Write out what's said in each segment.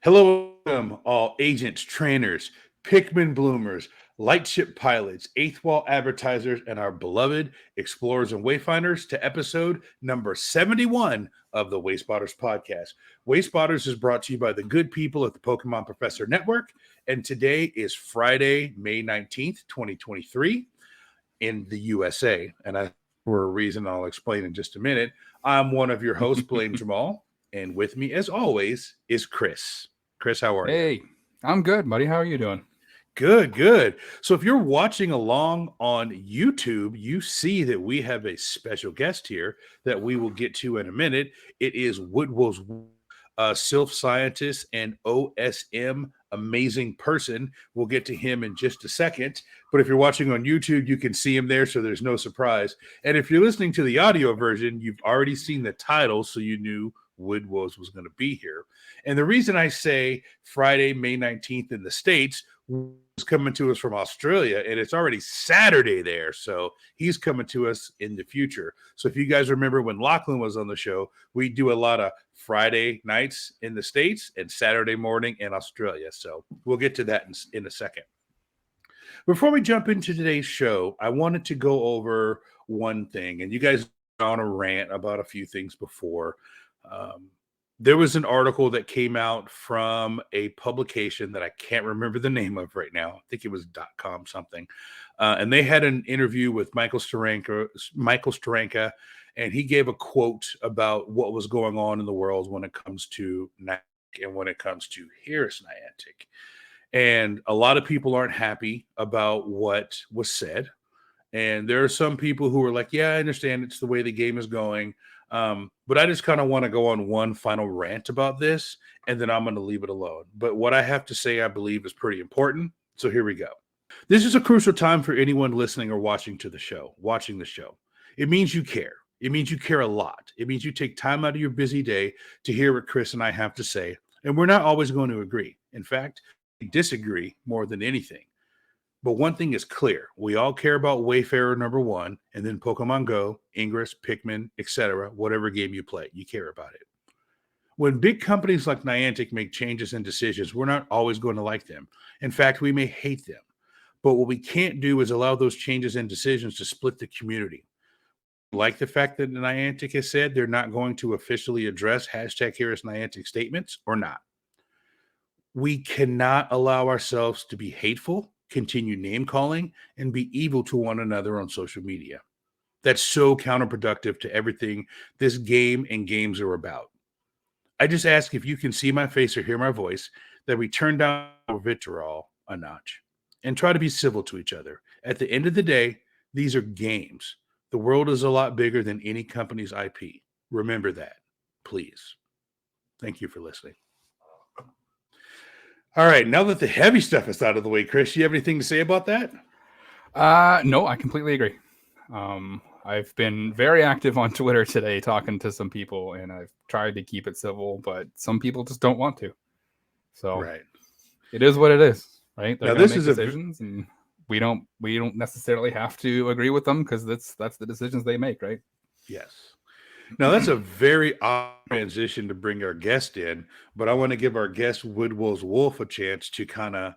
Hello, all agents, trainers, Pikmin bloomers, lightship pilots, eighth wall advertisers, and our beloved explorers and wayfinders to episode number 71 of the Wayspotters podcast. Wayspotters is brought to you by the good people at the Pokemon Professor Network, and today is Friday, May 19th, 2023 in the USA. For a reason I'll explain in just a minute, I'm one of your hosts, Blame Jamal, and with me, as always, is Chris. Chris, how are you? Hey, I'm good, buddy. How are you doing? Good, good. So if you're watching along on YouTube, you see that we have a special guest here that we will get to in a minute. It is WoodWoseWulf, Silph Scientist and OSM amazing person. We'll get to him in just a second. But if you're watching on YouTube, you can see him there, so there's no surprise. And if you're listening to the audio version, you've already seen the title, so you knew WoodWose was going to be here. And the reason I say Friday, May 19th in the States was coming to us from Australia, and it's already Saturday there. So he's coming to us in the future. So if you guys remember when Lachlan was on the show, we do a lot of Friday nights in the States and Saturday morning in Australia. So we'll get to that in a second. Before we jump into today's show, I wanted to go over one thing, and you guys are on a rant about a few things before. There was an article that came out from a publication that I can't remember the name of right now. I think it was .com something. And they had an interview with Michael Steranka, and he gave a quote about what was going on in the world when it comes to Niantic and when it comes to Harris Niantic. And a lot of people aren't happy about what was said. And there are some people who are like, yeah, I understand it's the way the game is going. But I just kind of want to go on one final rant about this, and then I'm going to leave it alone. But what I have to say, I believe, is pretty important. So here we go. This is a crucial time for anyone listening or watching the show. It means you care. It means you care a lot. It means you take time out of your busy day to hear what Chris and I have to say. And we're not always going to agree. In fact, we disagree more than anything. But one thing is clear. We all care about Wayfarer number one, and then Pokemon Go, Ingress, Pikmin, etc., whatever game you play, you care about it. When big companies like Niantic make changes and decisions, we're not always going to like them. In fact, we may hate them. But what we can't do is allow those changes and decisions to split the community. Like the fact that Niantic has said they're not going to officially address #Harris Niantic statements or not. We cannot allow ourselves to be hateful, continue name calling, and be evil to one another on social media. That's so counterproductive to everything this game and games are about. I just ask if you can see my face or hear my voice that we turn down our vitriol a notch and try to be civil to each other. At the end of the day, these are games. The world is a lot bigger than any company's IP. Remember that, please. Thank you for listening. All right, now that the heavy stuff is out of the way, Chris, you have anything to say about that? No, I completely agree. I've been very active on Twitter today talking to some people, and I've tried to keep it civil, but some people just don't want to. So right. It is what it is, right? They're going to make decisions, and we don't necessarily have to agree with them because that's the decisions they make, right? Yes. Now, that's a very odd transition to bring our guest in, but I want to give our guest, WoodWoseWulf, a chance to kind of,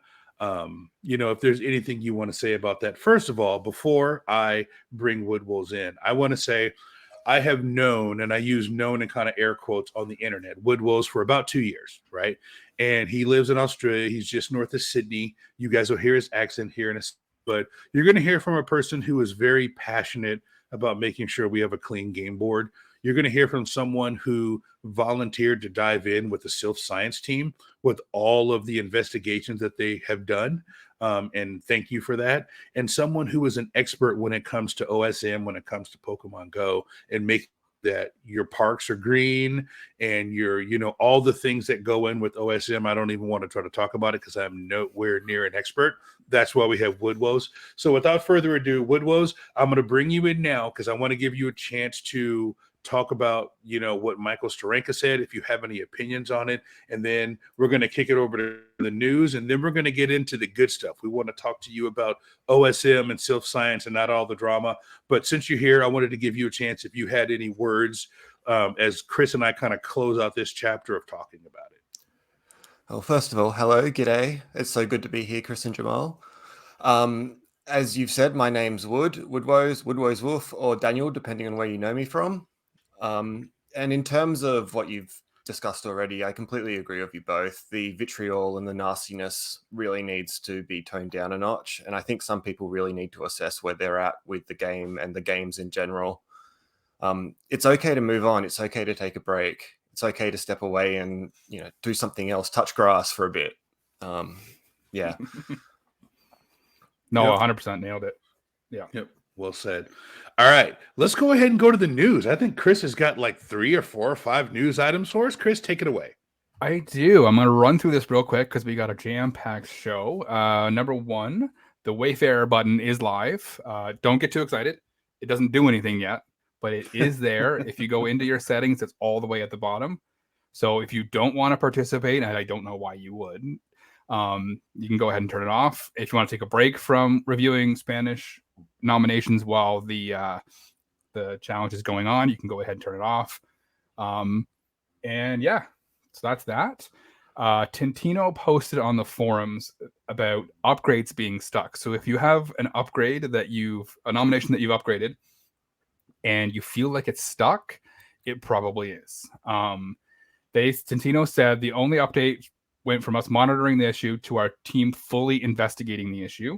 if there's anything you want to say about that. First of all, before I bring WoodWose in, I want to say I have known, and I use known in kind of air quotes on the internet, WoodWose for about 2 years, right? And he lives in Australia. He's just north of Sydney. You guys will hear his accent here in a second, but you're going to hear from a person who is very passionate about making sure we have a clean game board. You're going to hear from someone who volunteered to dive in with the Silph Science team with all of the investigations that they have done. And thank you for that. And someone who is an expert when it comes to OSM, when it comes to Pokemon Go, and make that your parks are green and all the things that go in with OSM. I don't even want to try to talk about it because I'm nowhere near an expert. That's why we have WoodWose. So without further ado, WoodWose, I'm going to bring you in now because I want to give you a chance to talk about, what Michael Steranka said, if you have any opinions on it. And then we're going to kick it over to the news, and then we're going to get into the good stuff. We want to talk to you about OSM and Silph Science and not all the drama. But since you're here, I wanted to give you a chance if you had any words as Chris and I kind of close out this chapter of talking about it. Well, first of all, hello, g'day. It's so good to be here, Chris and Jamal. As you've said, my name's WoodWoseWulf, or Daniel, depending on where you know me from. And in terms of what you've discussed already, I completely agree with you both. The vitriol and the nastiness really needs to be toned down a notch. And I think some people really need to assess where they're at with the game and the games in general. It's okay to move on. It's okay to take a break. It's okay to step away and, do something else, touch grass for a bit. Yeah. No, Yep. 100% nailed it. Yeah. Yep. Well said. All right. Let's go ahead and go to the news. I think Chris has got like 3 or 4 or 5 news items for us. Chris, take it away. I do. I'm going to run through this real quick because we got a jam-packed show. Number 1, the Wayfarer button is live. Don't get too excited. It doesn't do anything yet, but it is there. If you go into your settings, it's all the way at the bottom. So if you don't want to participate, and I don't know why you would, you can go ahead and turn it off. If you want to take a break from reviewing Spanish nominations while the challenge is going on, you can go ahead and turn it off. And yeah, so that's that. Tintino posted on the forums about upgrades being stuck. So if you have an upgrade a nomination that you've upgraded and you feel like it's stuck, it probably is. Tintino said the only update went from us monitoring the issue to our team fully investigating the issue.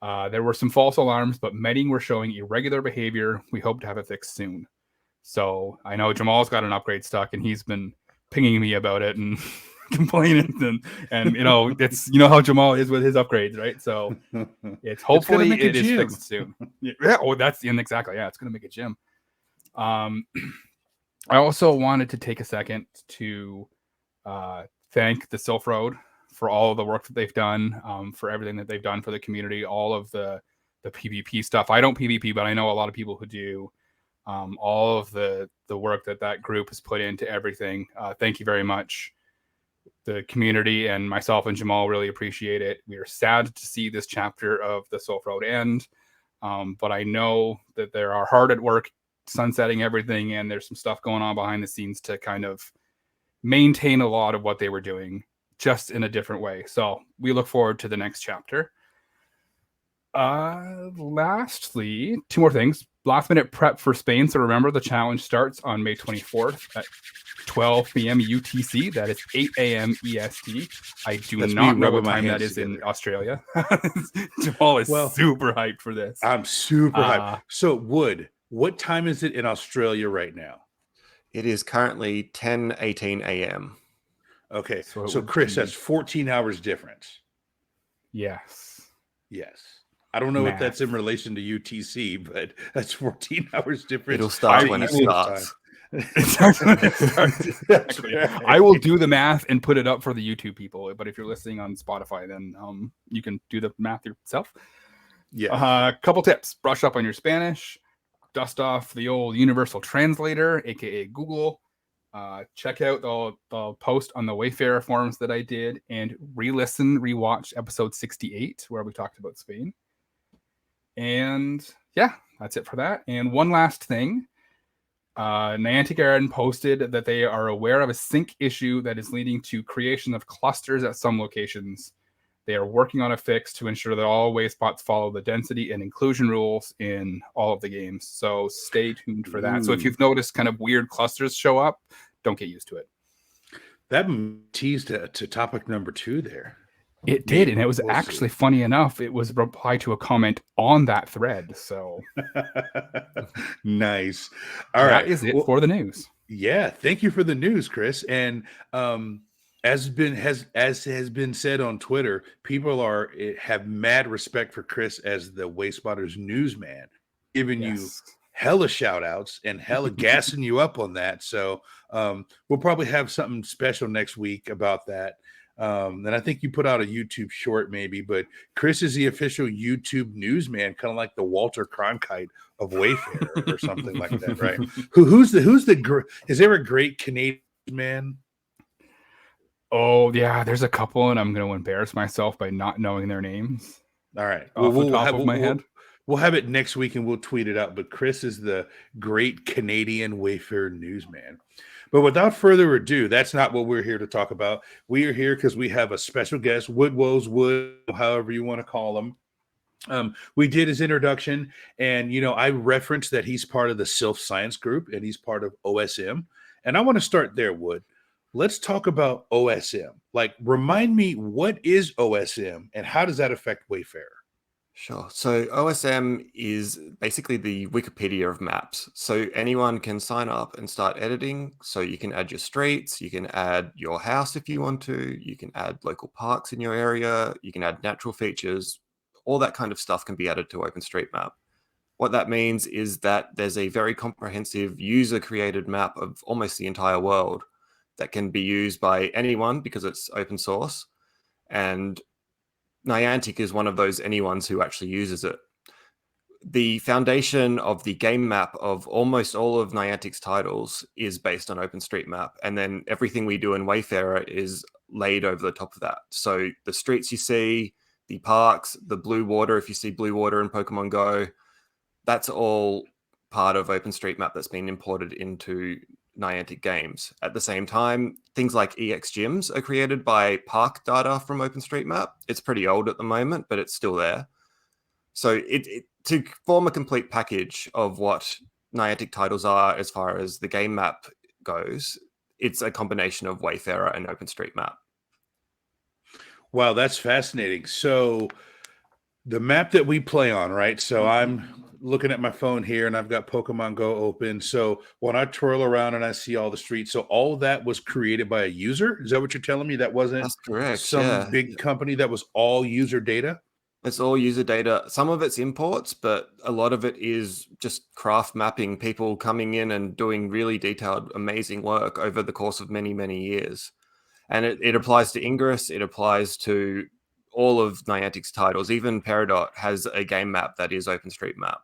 There were some false alarms, but many were showing irregular behavior. We hope to have it fixed soon. So I know Jamal's got an upgrade stuck, and he's been pinging me about it and complaining. And it's how Jamal is with his upgrades, right? So it's hopefully it is fixed soon. Yeah. Oh, that's exactly. Yeah, it's gonna make a gym. I also wanted to take a second to thank the Silph Road for all of the work that they've done, for everything that they've done for the community, all of the PvP stuff. I don't PvP, but I know a lot of people who do. All of the work that group has put into everything. Thank you very much. The community and myself and Jamal really appreciate it. We are sad to see this chapter of the Silph Road end, but I know that they are hard at work sunsetting everything, and there's some stuff going on behind the scenes to kind of maintain a lot of what they were doing, just in a different way. So we look forward to the next chapter. Lastly, 2 more things. Last minute prep for Spain. So remember, the challenge starts on May 24th at 12 p.m. UTC. That is 8 a.m. EST. I do not know what time that is in Australia. Jamal is super hyped for this. I'm super hyped. So, what time is it in Australia right now? It is currently 10:18 a.m. Okay. So Chris, that's 14 hours difference. Yes. I don't know if that's in relation to UTC, but that's 14 hours difference. It'll start when it starts. It starts when it starts. Actually, I will do the math and put it up for the YouTube people. But if you're listening on Spotify, then you can do the math yourself. Yeah. Couple tips: brush up on your Spanish, dust off the old universal translator, aka Google. Check out the post on the Wayfarer forums that I did, and rewatch episode 68 where we talked about Spain. And yeah, that's it for that. And one last thing. Niantic posted that they are aware of a sync issue that is leading to creation of clusters at some locations. They are working on a fix to ensure that all Wayspots follow the density and inclusion rules in all of the games. So stay tuned for that. So if you've noticed kind of weird clusters show up, don't get used to it. That teased to topic number 2 there. It did, and it was actually funny enough. It was a reply to a comment on that thread. So nice. All right, that is it for the news. Yeah, thank you for the news, Chris. And as has been said on Twitter, people have mad respect for Chris as the Wayspotters newsman, giving you hella shout outs and hella gassing you up on that. So we'll probably have something special next week about that. And I think you put out a YouTube short maybe, but Chris is the official YouTube newsman, kind of like the Walter Cronkite of Wayfarer or something like that, right? Is there a great Canadian man? Oh yeah, there's a couple, and I'm going to embarrass myself by not knowing their names. All right, off the top of my head. We'll have it next week and we'll tweet it out. But Chris is the great Canadian Wayfarer newsman. But without further ado, that's not what we're here to talk about. We are here because we have a special guest, WoodWoseWulf, however you want to call him. We did his introduction, and I referenced that he's part of the Silph Science group and he's part of OSM. And I want to start there, Wood. Let's talk about OSM. Like, remind me, what is OSM and how does that affect Wayfarer? Sure. So OSM is basically the Wikipedia of maps. So anyone can sign up and start editing. So you can add your streets, you can add your house if you want to, you can add local parks in your area, you can add natural features, all that kind of stuff can be added to OpenStreetMap. What that means is that there's a very comprehensive user-created map of almost the entire world that can be used by anyone because it's open source. And Niantic is one of those anyones who actually uses it. The foundation of the game map of almost all of Niantic's titles is based on OpenStreetMap. And then everything we do in Wayfarer is laid over the top of that. So the streets you see, the parks, the blue water, if you see blue water in Pokemon Go, that's all part of OpenStreetMap that's been imported into Niantic games. At the same time, things like EX gyms are created by park data from OpenStreetMap. It's pretty old at the moment, but it's still there. So to form a complete package of what Niantic titles are as far as the game map goes, it's a combination of Wayfarer and OpenStreetMap. Wow, that's fascinating. So the map that we play on, right? So I'm looking at my phone here and I've got Pokemon Go open. So when I twirl around and I see all the streets, so all of that was created by a user? Is that what you're telling me? That wasn't That's correct. some big company, that was all user data? It's all user data. Some of it's imports, but a lot of it is just craft mapping, people coming in and doing really detailed, amazing work over the course of many, many years. And it applies to Ingress, it applies to all of Niantic's titles. Even Peridot has a game map that is OpenStreetMap.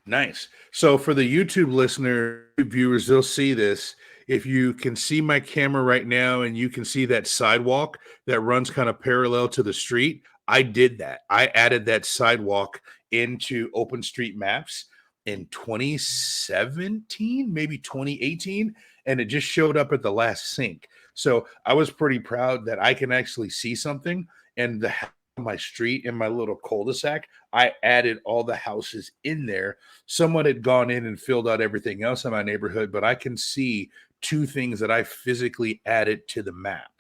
Nice. So for the YouTube listener viewers, they'll see this. If you can see my camera right now and you can see that sidewalk that runs kind of parallel to the street, I did that. I added that sidewalk into OpenStreetMaps in 2017, maybe 2018, and it just showed up at the last sync. So I was pretty proud that I can actually see something, and the my street in my little cul-de-sac, I added all the houses in there. Someone had gone in and filled out everything else in my neighborhood, but I can see two things that I physically added to the map.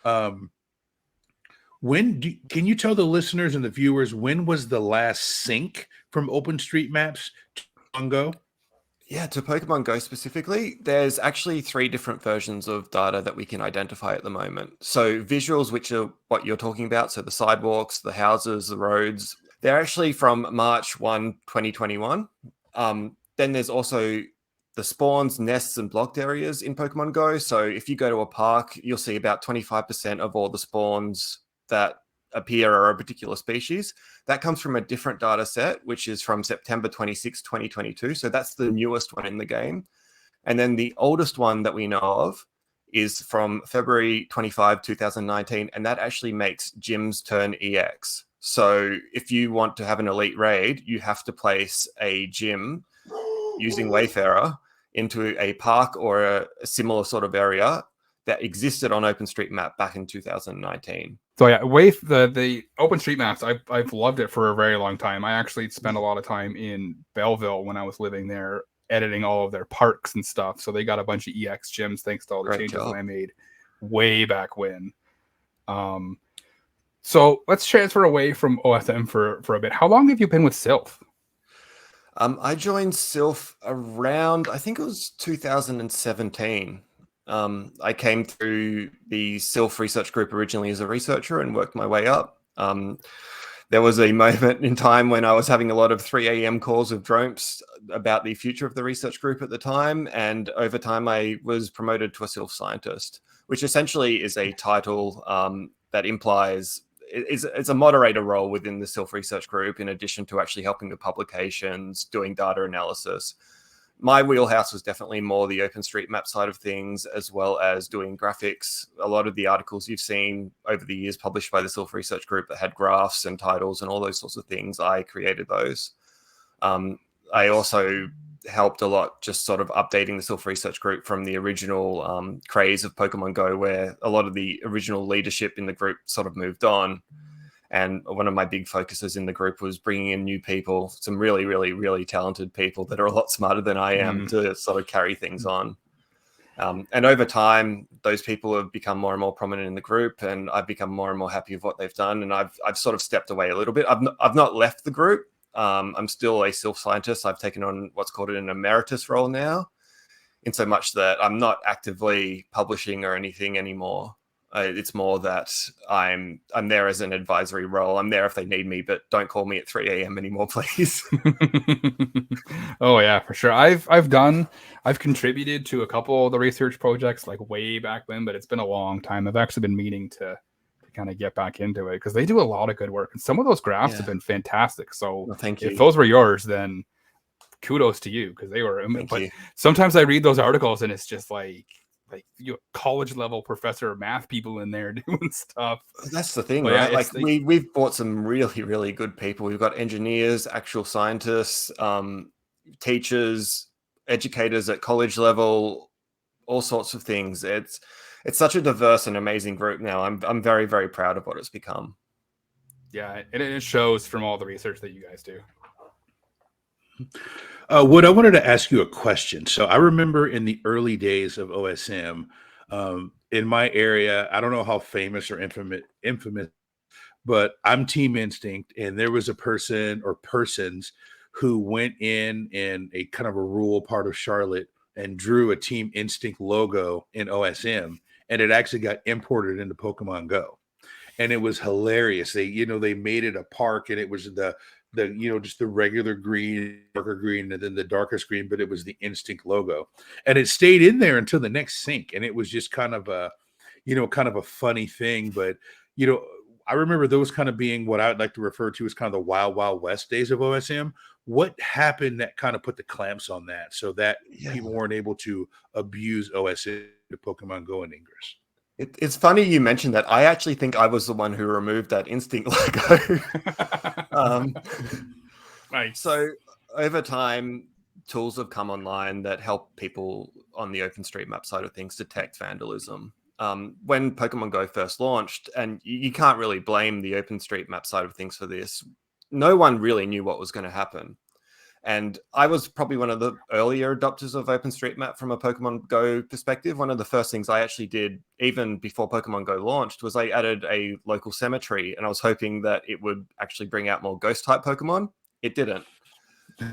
Can you tell the listeners and the viewers, when was the last sync from OpenStreetMaps to Pokemon Go? Yeah, to Pokemon Go specifically, there's actually 3 different versions of data that we can identify at the moment. So visuals, which are what you're talking about, so the sidewalks, the houses, the roads, they're actually from March 1, 2021. Then there's also the spawns, nests, and blocked areas in Pokemon Go. So if you go to a park, you'll see about 25% of all the spawns that appear are a particular species. That comes from a different data set, which is from September 26, 2022. So that's the newest one in the game. And then the oldest one that we know of is from February 25, 2019. And that actually makes gyms turn EX. So if you want to have an elite raid, you have to place a gym using Wayfarer into a park or a similar sort of area that existed on OpenStreetMap back in 2019. So yeah, the OpenStreetMaps, I've loved it for a very long time. I actually spent a lot of time in Belleville when I was living there, editing all of their parks and stuff. So they got a bunch of EX gyms thanks to all the changes that I made way back when. So let's transfer away from OSM for a bit. How long have you been with Silph? I joined Silph around, I think it was 2017. I came through the Silph research group originally as a researcher and worked my way up. There was a moment in time when I was having a lot of 3 a.m. calls with Dromps about the future of the research group at the time. And over time, I was promoted to a Silph scientist, which essentially is a title that implies it's a moderator role within the Silph research group, in addition to actually helping with publications, doing data analysis. My wheelhouse was definitely more the OpenStreetMap side of things, as well as doing graphics. A lot of the articles you've seen over the years published by the Silph Research Group that had graphs and titles and all those sorts of things, I created those. I also helped a lot, just sort of updating the Silph Research Group from the original craze of Pokemon Go, where a lot of the original leadership in the group sort of moved on. And one of my big focuses in the group was bringing in new people, some really, really, really talented people that are a lot smarter than I am to sort of carry things on. And over time, those people have become more and more prominent in the group, and I've become more and more happy with what they've done. And I've sort of stepped away a little bit. I've not left the group. I'm still a Silph scientist. I've taken on what's called an emeritus role now, in so much that I'm not actively publishing or anything anymore. It's more that I'm there as an advisory role. I'm there if they need me, but don't call me at 3 a.m. anymore, please. Oh yeah, for sure. I've contributed to a couple of the research projects like way back when, but it's been a long time. I've actually been meaning to kind of get back into it because they do a lot of good work, and some of those graphs have been fantastic. So well, thank you. If those were yours, then kudos to you, because they were. But sometimes I read those articles and it's just like college level professor math people in there doing stuff. That's the thing, right? Like we've brought some really, really good people. We've got engineers, actual scientists, teachers, educators at college level, all sorts of things. It's such a diverse and amazing group now. I'm very, very proud of what it's become. Yeah, it shows from all the research that you guys do. Wood, I wanted to ask you a question. So I remember in the early days of OSM, in my area, I don't know how famous or infamous, but I'm Team Instinct, and there was a person or persons who went in a kind of a rural part of Charlotte and drew a Team Instinct logo in OSM, and it actually got imported into Pokemon Go. And it was hilarious. They made it a park, and it was the just the regular green, darker green, and then the darkest green, but it was the Instinct logo. And it stayed in there until the next sync. And it was just kind of a funny thing. But, I remember those kind of being what I would like to refer to as kind of the wild, wild west days of OSM. What happened that kind of put the clamps on that so that people weren't able to abuse OSM to Pokemon Go and Ingress? It's funny you mentioned that. I actually think I was the one who removed that Instinct logo. Right. So over time, tools have come online that help people on the OpenStreetMap side of things detect vandalism. When Pokemon Go first launched, and you can't really blame the OpenStreetMap side of things for this, no one really knew what was going to happen. And I was probably one of the earlier adopters of OpenStreetMap from a Pokemon Go perspective. One of the first things I actually did, even before Pokemon Go launched, was I added a local cemetery, and I was hoping that it would actually bring out more ghost-type Pokemon. It didn't.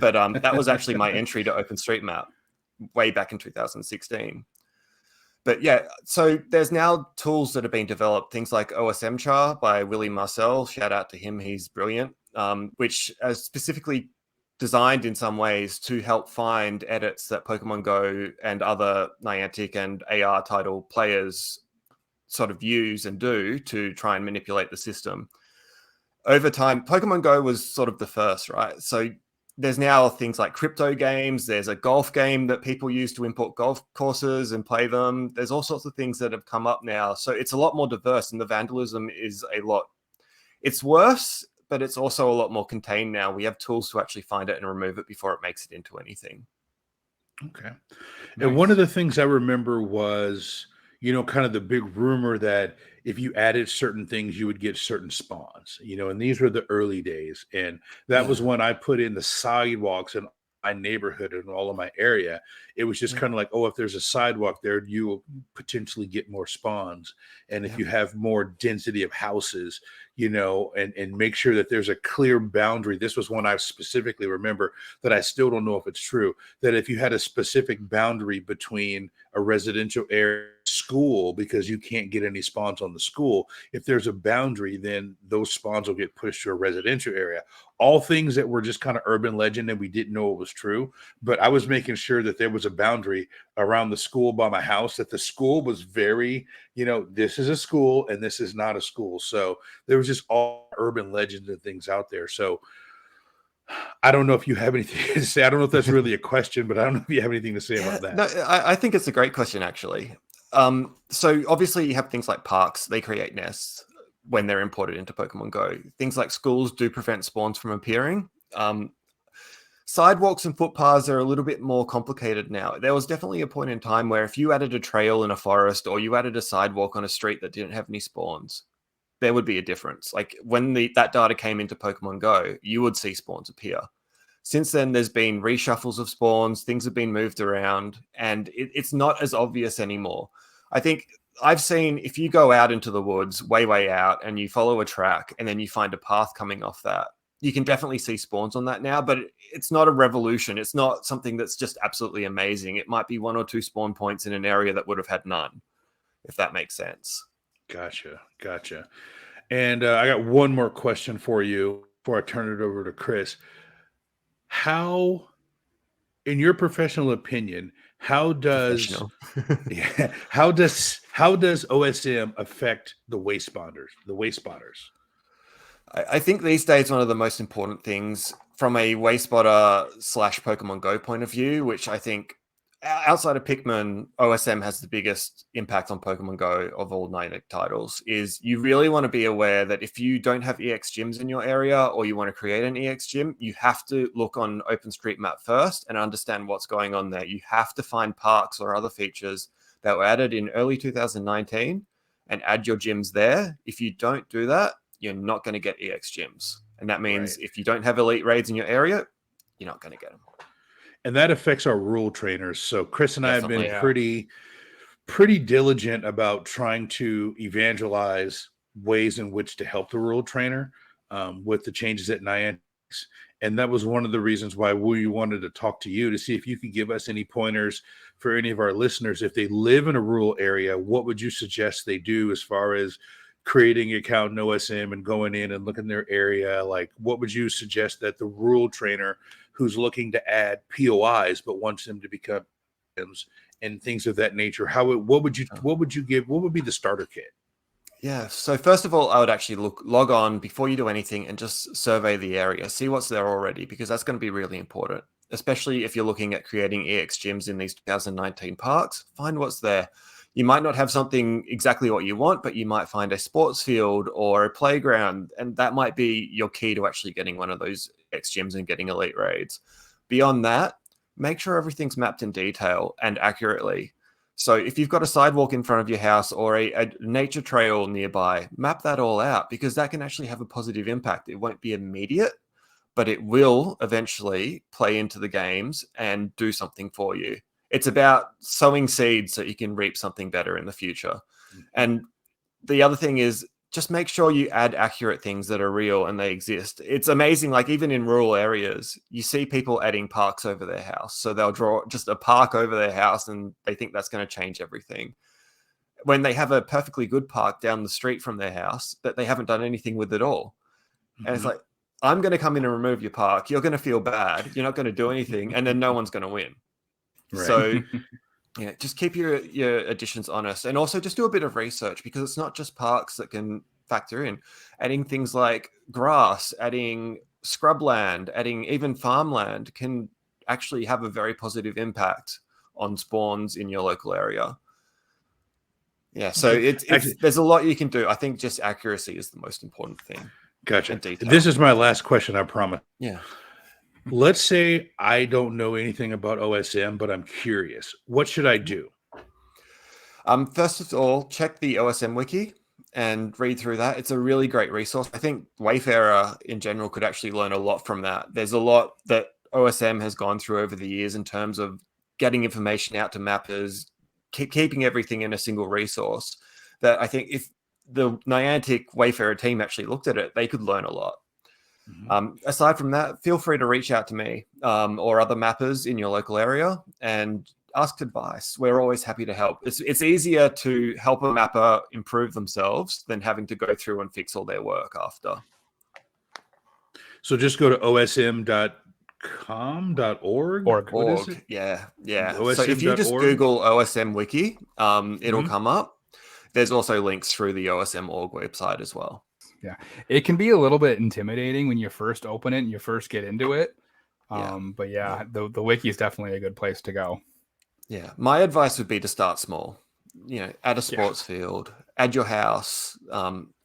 But that was actually my entry to OpenStreetMap way back in 2016. But yeah, so there's now tools that have been developed, things like OSM Char by Willie Marcel. Shout out to him, he's brilliant, which specifically designed in some ways to help find edits that Pokemon Go and other Niantic and AR title players sort of use and do to try and manipulate the system. Over time, Pokemon Go was sort of the first, right? So there's now things like crypto games. There's a golf game that people use to import golf courses and play them. There's all sorts of things that have come up now. So it's a lot more diverse, and the vandalism is it's worse, but it's also a lot more contained now. We have tools to actually find it and remove it before it makes it into anything. Okay. Nice. And one of the things I remember was, kind of the big rumor that if you added certain things, you would get certain spawns, and these were the early days. And that was when I put in the sidewalks in my neighborhood and all of my area. It was just kind of like, if there's a sidewalk there, you will potentially get more spawns. And if you have more density of houses, and make sure that there's a clear boundary. This was one I specifically remember that I still don't know if it's true, that if you had a specific boundary between a residential area, school, because you can't get any spawns on the school, if there's a boundary, then those spawns will get pushed to a residential area. All things that were just kind of urban legend and we didn't know it was true. But I was making sure that there was a boundary around the school by my house, that the school was very, this is a school and this is not a school. So there was just all urban legends and things out there. So I don't know if you have anything to say. I don't know if that's really a question, but I don't know if you have anything to say about that. No, I think it's a great question, actually. So obviously you have things like parks. They create nests when they're imported into Pokemon Go. Things like schools do prevent spawns from appearing. sidewalks and footpaths are a little bit more complicated now. There was definitely a point in time where if you added a trail in a forest or you added a sidewalk on a street that didn't have any spawns, there would be a difference. Like when that data came into Pokemon Go, you would see spawns appear. Since then, there's been reshuffles of spawns, things have been moved around, and it's not as obvious anymore. I think I've seen, if you go out into the woods, way out, and you follow a track, and then you find a path coming off that, you can definitely see spawns on that now, but it's not a revolution. It's not something that's just absolutely amazing. It might be 1 or 2 spawn points in an area that would have had none, if that makes sense. Gotcha. And I got one more question for you before I turn it over to Chris. How, in your professional opinion, how does OSM affect the waste spotters? I think these days one of the most important things from a Wayspotter / Pokemon Go point of view, which I think outside of Pikmin, OSM has the biggest impact on Pokemon Go of all Niantic titles, is you really want to be aware that if you don't have EX gyms in your area or you want to create an EX gym, you have to look on OpenStreetMap first and understand what's going on there. You have to find parks or other features that were added in early 2019 and add your gyms there. If you don't do that, you're not going to get EX gyms. And that means if you don't have elite raids in your area, you're not going to get them. And that affects our rural trainers. So Chris and Definitely, I have been pretty diligent about trying to evangelize ways in which to help the rural trainer with the changes at Niantic. And that was one of the reasons why we wanted to talk to you to see if you could give us any pointers for any of our listeners. If they live in a rural area, what would you suggest they do as far as creating an account in OSM and going in and looking their area? Like, what would you suggest that the rural trainer who's looking to add POIs but wants them to become and things of that nature, what would you give? What would be the starter kit? Yeah, so first of all, I would actually log on before you do anything and just survey the area, see what's there already, because that's going to be really important, especially if you're looking at creating EX gyms in these 2019 parks. Find what's there. You might not have something exactly what you want, but you might find a sports field or a playground, and that might be your key to actually getting one of those EX gyms and getting elite raids. Beyond that, make sure everything's mapped in detail and accurately. So if you've got a sidewalk in front of your house or a nature trail nearby, map that all out, because that can actually have a positive impact. It won't be immediate, but it will eventually play into the games and do something for you. It's about sowing seeds so you can reap something better in the future. And the other thing is just make sure you add accurate things that are real and they exist. It's amazing. Like even in rural areas, you see people adding parks over their house. So they'll draw just a park over their house and they think that's going to change everything. When they have a perfectly good park down the street from their house that they haven't done anything with at all. And it's like, I'm going to come in and remove your park. You're going to feel bad. You're not going to do anything. And then no one's going to win. Right. So yeah, just keep your additions honest, and also just do a bit of research, because it's not just parks that can factor in. Adding things like grass, adding scrubland, adding even farmland can actually have a very positive impact on spawns in your local area. Yeah, so there's a lot you can do. I think just accuracy is the most important thing. Gotcha. This is my last question, I promise. Yeah. Let's say I don't know anything about OSM, but I'm curious. What should I do? First of all, check the OSM wiki and read through that. It's a really great resource. I think Wayfarer in general could actually learn a lot from that. There's a lot that OSM has gone through over the years in terms of getting information out to mappers, keeping everything in a single resource, that I think if the Niantic Wayfarer team actually looked at it, they could learn a lot. Aside from that, feel free to reach out to me or other mappers in your local area and ask advice. We're always happy to help. It's easier to help a mapper improve themselves than having to go through and fix all their work after. So just go to osm.com.org. What is it? Yeah. So if you just Google OSM wiki, it'll come up. There's also links through the OSM.org website as well. Yeah, it can be a little bit intimidating when you first open it and you first get into it. But yeah, the wiki is definitely a good place to go. Yeah, my advice would be to start small. Add a sports field, add your house.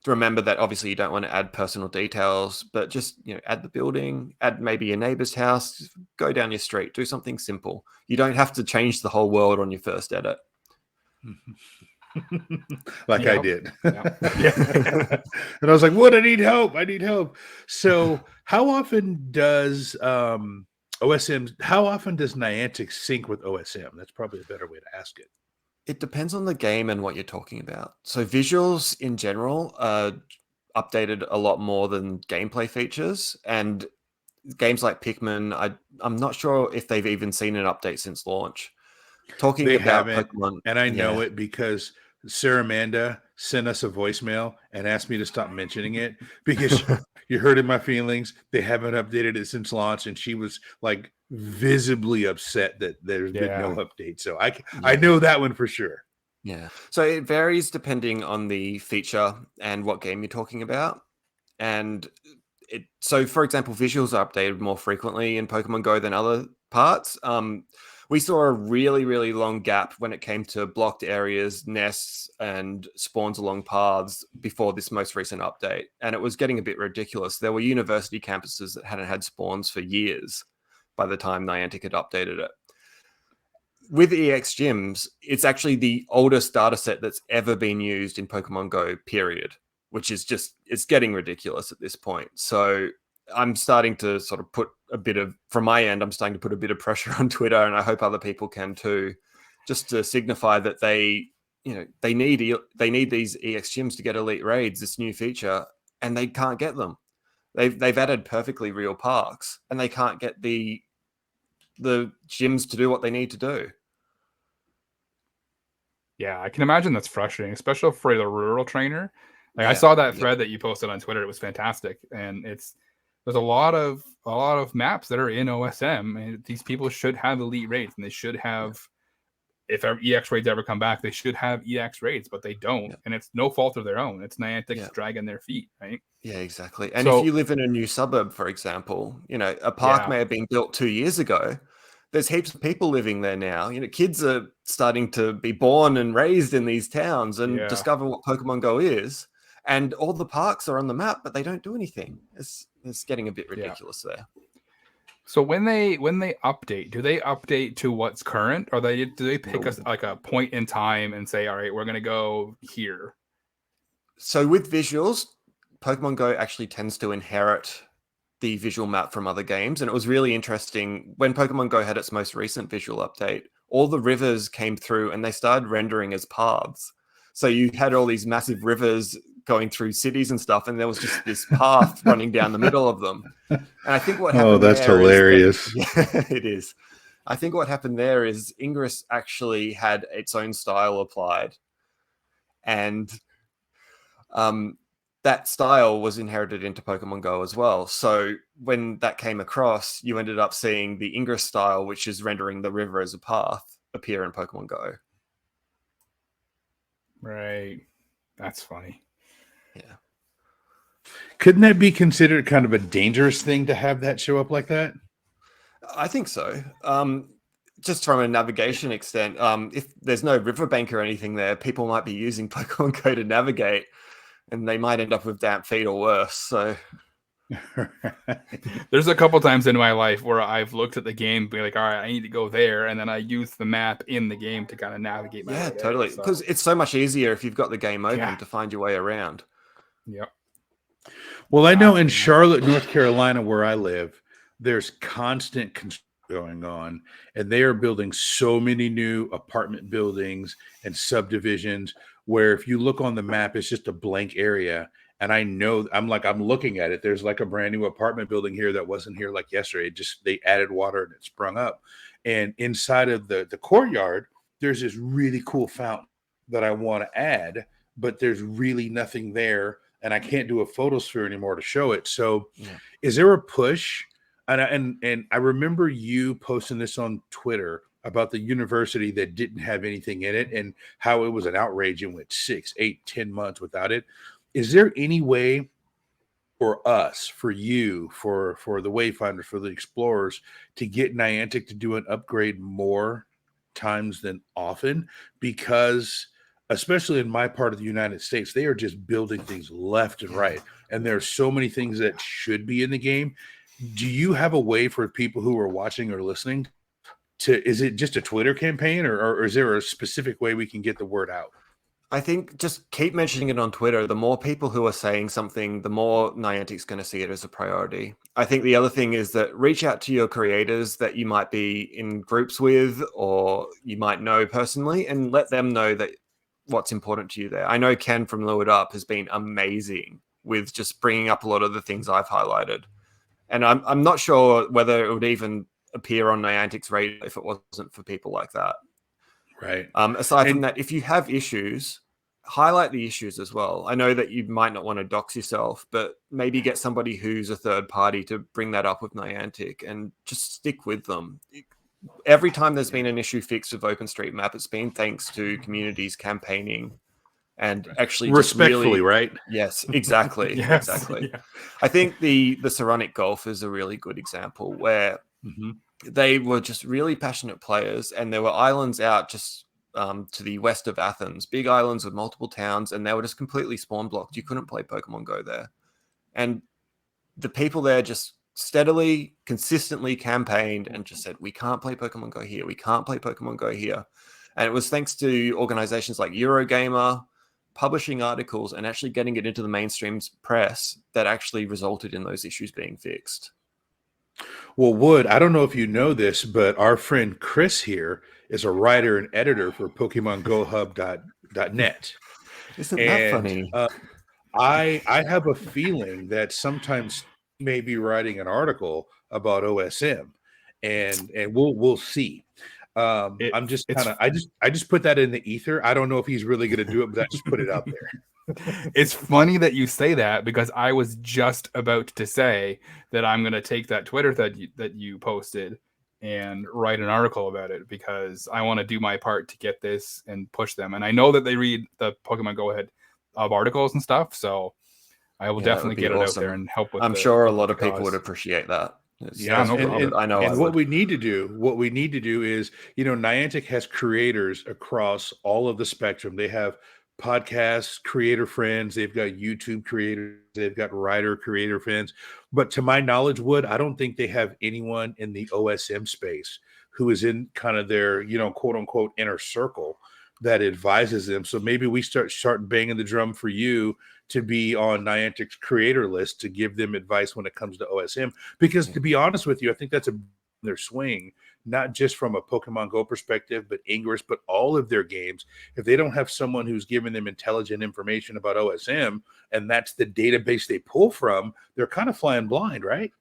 Remember that obviously you don't want to add personal details, but just add the building, add maybe your neighbor's house, go down your street, do something simple. You don't have to change the whole world on your first edit. Like Yep. I did. Yep. And I was like, what? I need help. I need help. So how often does OSM, how often does Niantic sync with OSM? That's probably a better way to ask it. It depends on the game and what you're talking about. So visuals in general are updated a lot more than gameplay features. And games like Pikmin, I'm not sure if they've even seen an update since launch. Talking They about haven't, Pokemon, and I know it because Sarah Amanda sent us a voicemail and asked me to stop mentioning it because you hurt in my feelings. They haven't updated it since launch, and she was like visibly upset that there's been no update. So I know that one for sure. Yeah. So it varies depending on the feature and what game you're talking about. And so for example, visuals are updated more frequently in Pokemon Go than other parts. We saw a really, really long gap when it came to blocked areas, nests, and spawns along paths before this most recent update. And it was getting a bit ridiculous. There were university campuses that hadn't had spawns for years by the time Niantic had updated it. With EX gyms, it's actually the oldest data set that's ever been used in Pokemon Go, period, which is just, it's getting ridiculous at this point. So I'm starting to sort of put a bit of, from my end, I'm starting to put a bit of pressure on Twitter, and I hope other people can too, just to signify that they need these EX gyms to get elite raids, this new feature, and they can't get them. They've added perfectly real parks, and they can't get the gyms to do what they need to do. Yeah, I can imagine that's frustrating, especially for the rural trainer. Like I saw that thread that you posted on Twitter; it was fantastic, and there's a lot of maps that are in OSM, and these people should have elite raids, and they should have, if EX raids ever come back, they should have EX raids, but they don't, and it's no fault of their own. It's Niantic's dragging their feet, right? Yeah, exactly. And if you live in a new suburb, for example, a park may have been built 2 years ago. There's heaps of people living there now. Kids are starting to be born and raised in these towns and discover what Pokemon Go is. And all the parks are on the map, but they don't do anything. It's getting a bit ridiculous there. So when they update, do they update to what's current, or do they pick us like a point in time and say, all right, we're going to go here? So with visuals, Pokemon Go actually tends to inherit the visual map from other games. And it was really interesting when Pokemon Go had its most recent visual update, all the rivers came through and they started rendering as paths. So you had all these massive rivers going through cities and stuff, and there was just this path running down the middle of them. And I think what happened that's hilarious. It is. I think what happened there is Ingress actually had its own style applied. And that style was inherited into Pokemon Go as well. So when that came across, you ended up seeing the Ingress style, which is rendering the river as a path, appear in Pokemon Go. Right. That's funny. Yeah. Couldn't that be considered kind of a dangerous thing to have that show up like that? I think so. Just from a navigation extent, if there's no riverbank or anything there, people might be using Pokemon Go to navigate, and they might end up with damp feet or worse. So there's a couple times in my life where I've looked at the game, be like, all right, I need to go there, and then I use the map in the game to kind of navigate my way. Totally. Because it's so much easier if you've got the game open to find your way around. Yep. Well, I know in Charlotte, North Carolina, where I live, there's constant construction going on, and they are building so many new apartment buildings and subdivisions where if you look on the map, it's just a blank area. And I know I'm looking at it. There's like a brand new apartment building here that wasn't here like yesterday. They added water and it sprung up. And inside of the courtyard, there's this really cool fountain that I want to add, but there's really nothing there. And I can't do a photosphere anymore to show it. So is there a push? And I remember you posting this on Twitter about the university that didn't have anything in it and how it was an outrage and went 6, 8, 10 months without it. Is there any way for us, for you, for the Wayfinders, for the Explorers to get Niantic to do an upgrade more times than often? Because especially in my part of the United States, they are just building things left and right. And there's so many things that should be in the game. do you have a way for people who are watching or listening is it just a Twitter campaign, or is there a specific way we can get the word out? I think just keep mentioning it on Twitter. The more people who are saying something, the more Niantic's going to see it as a priority. I think the other thing is that reach out to your creators that you might be in groups with or you might know personally, and let them know that what's important to you there. I know Ken from Lured Up has been amazing with just bringing up a lot of the things I've highlighted. And I'm not sure whether it would even appear on Niantic's radar if it wasn't for people like that. Right. Aside from that, if you have issues, highlight the issues as well. I know that you might not want to dox yourself, but maybe get somebody who's a third party to bring that up with Niantic and just stick with them. Every time there's been an issue fixed with OpenStreetMap, it's been thanks to communities campaigning and actually respectfully, right? Yes, exactly. Yes, exactly. yeah. I think the Saronic Golf is a really good example where they were just really passionate players, and there were islands out just to the west of Athens, big islands with multiple towns, and they were just completely spawn blocked. You couldn't play Pokemon Go there. And the people there just steadily, consistently campaigned and just said, we can't play Pokemon Go here. We can't play Pokemon Go here. And it was thanks to organizations like Eurogamer publishing articles and actually getting it into the mainstream press that actually resulted in those issues being fixed. Well, Wood, I don't know if you know this, but our friend Chris here is a writer and editor for PokemonGoHub.net. Isn't that funny? I have a feeling that sometimes he may be writing an article about OSM, and we'll see. I'm just kind of I just put that in the ether. I don't know if he's really going to do it, but I just put it out there. It's funny that you say that, because I was just about to say that I'm going to take that Twitter that you posted and write an article about it, because I want to do my part to get this and push them. And I know that they read the Pokemon Go Ahead of articles and stuff, so I will definitely get it out there and help with. I'm sure a lot of people would appreciate that. Yeah, no problem. I know. And what we need to do is, Niantic has creators across all of the spectrum. They have podcast creator friends, they've got YouTube creators, they've got writer creator friends. But to my knowledge, Wood, I don't think they have anyone in the OSM space who is in kind of their, quote unquote inner circle that advises them. So maybe we start banging the drum for you to be on Niantic's creator list to give them advice when it comes to OSM. Because to be honest with you, I think that's their swing, not just from a Pokemon Go perspective, but Ingress, but all of their games. If they don't have someone who's giving them intelligent information about OSM, and that's the database they pull from, they're kind of flying blind, right?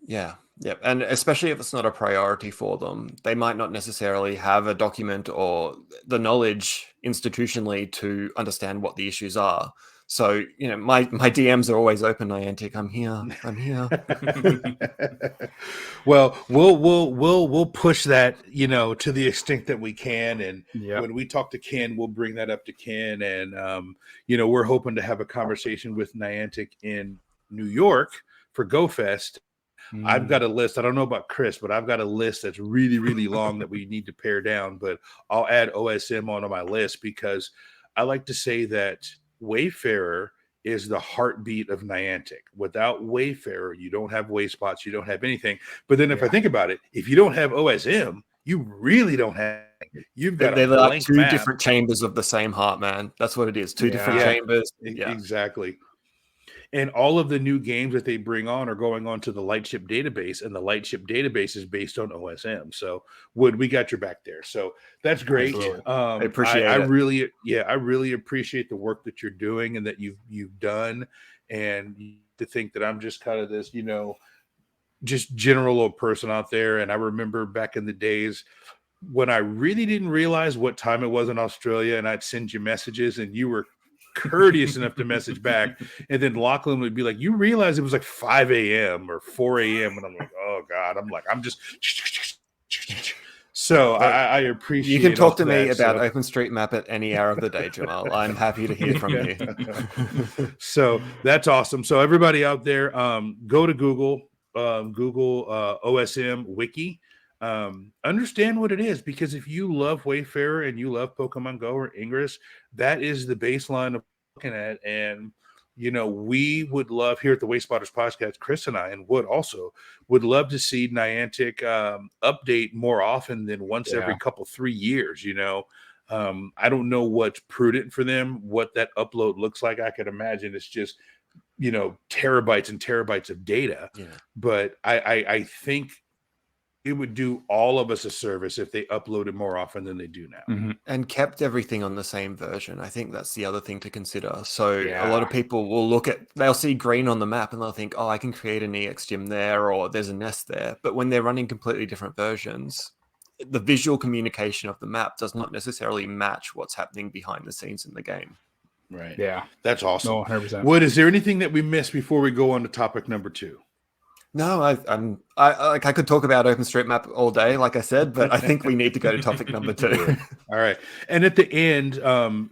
Yeah. Yep. And especially if it's not a priority for them, they might not necessarily have a document or the knowledge institutionally to understand what the issues are. So, my DMs are always open, Niantic. I'm here. Well, we'll push that, to the extent that we can. And when we talk to Ken, we'll bring that up to Ken. And, we're hoping to have a conversation with Niantic in New York for GoFest. I've got a list. I don't know about Chris, but I've got a list that's really, really long that we need to pare down. But I'll add OSM onto my list, because I like to say that Wayfarer is the heartbeat of Niantic. Without Wayfarer, you don't have Wayspots, you don't have anything. But then if I think about it, if you don't have OSM, you really don't have. You've got they're like two different chambers of the same heart, man. That's what it is. Two different chambers. Exactly. And all of the new games that they bring on are going on to the Lightship database, and the Lightship database is based on OSM. So, Wood, we got your back there. So that's great. I appreciate it. I really appreciate the work that you're doing and that you've done. And to think that I'm just kind of this, just general old person out there. And I remember back in the days when I really didn't realize what time it was in Australia, and I'd send you messages, and you were courteous enough to message back, and then Lachlan would be like, you realize it was like 5 a.m. or 4 a.m. and I'm like, oh God, I'm just so I appreciate. You can talk to me about OpenStreetMap at any hour of the day, Jamal. I'm happy to hear from you. So that's awesome. So everybody out there, go to Google OSM Wiki. Understand what it is, because if you love Wayfarer and you love Pokemon Go or Ingress, that is the baseline of looking at. And we would love here at the Wayspotters podcast, Chris and I and Wood also would love to see Niantic update more often than once every couple 3 years. I don't know what's prudent for them, what that upload looks like. I could imagine it's just terabytes and terabytes of data. But I think it would do all of us a service if they uploaded more often than they do now. And kept everything on the same version. I think that's the other thing to consider. So a lot of people will they'll see green on the map and they'll think, oh, I can create an EX gym there, or there's a nest there. But when they're running completely different versions, the visual communication of the map does not necessarily match what's happening behind the scenes in the game. Right. Yeah. That's awesome. No, 100%. Wood, is there anything that we missed before we go on to topic number 2? No, I could talk about OpenStreetMap all day, like I said, but I think we need to go to topic number 2. All right. And at the end,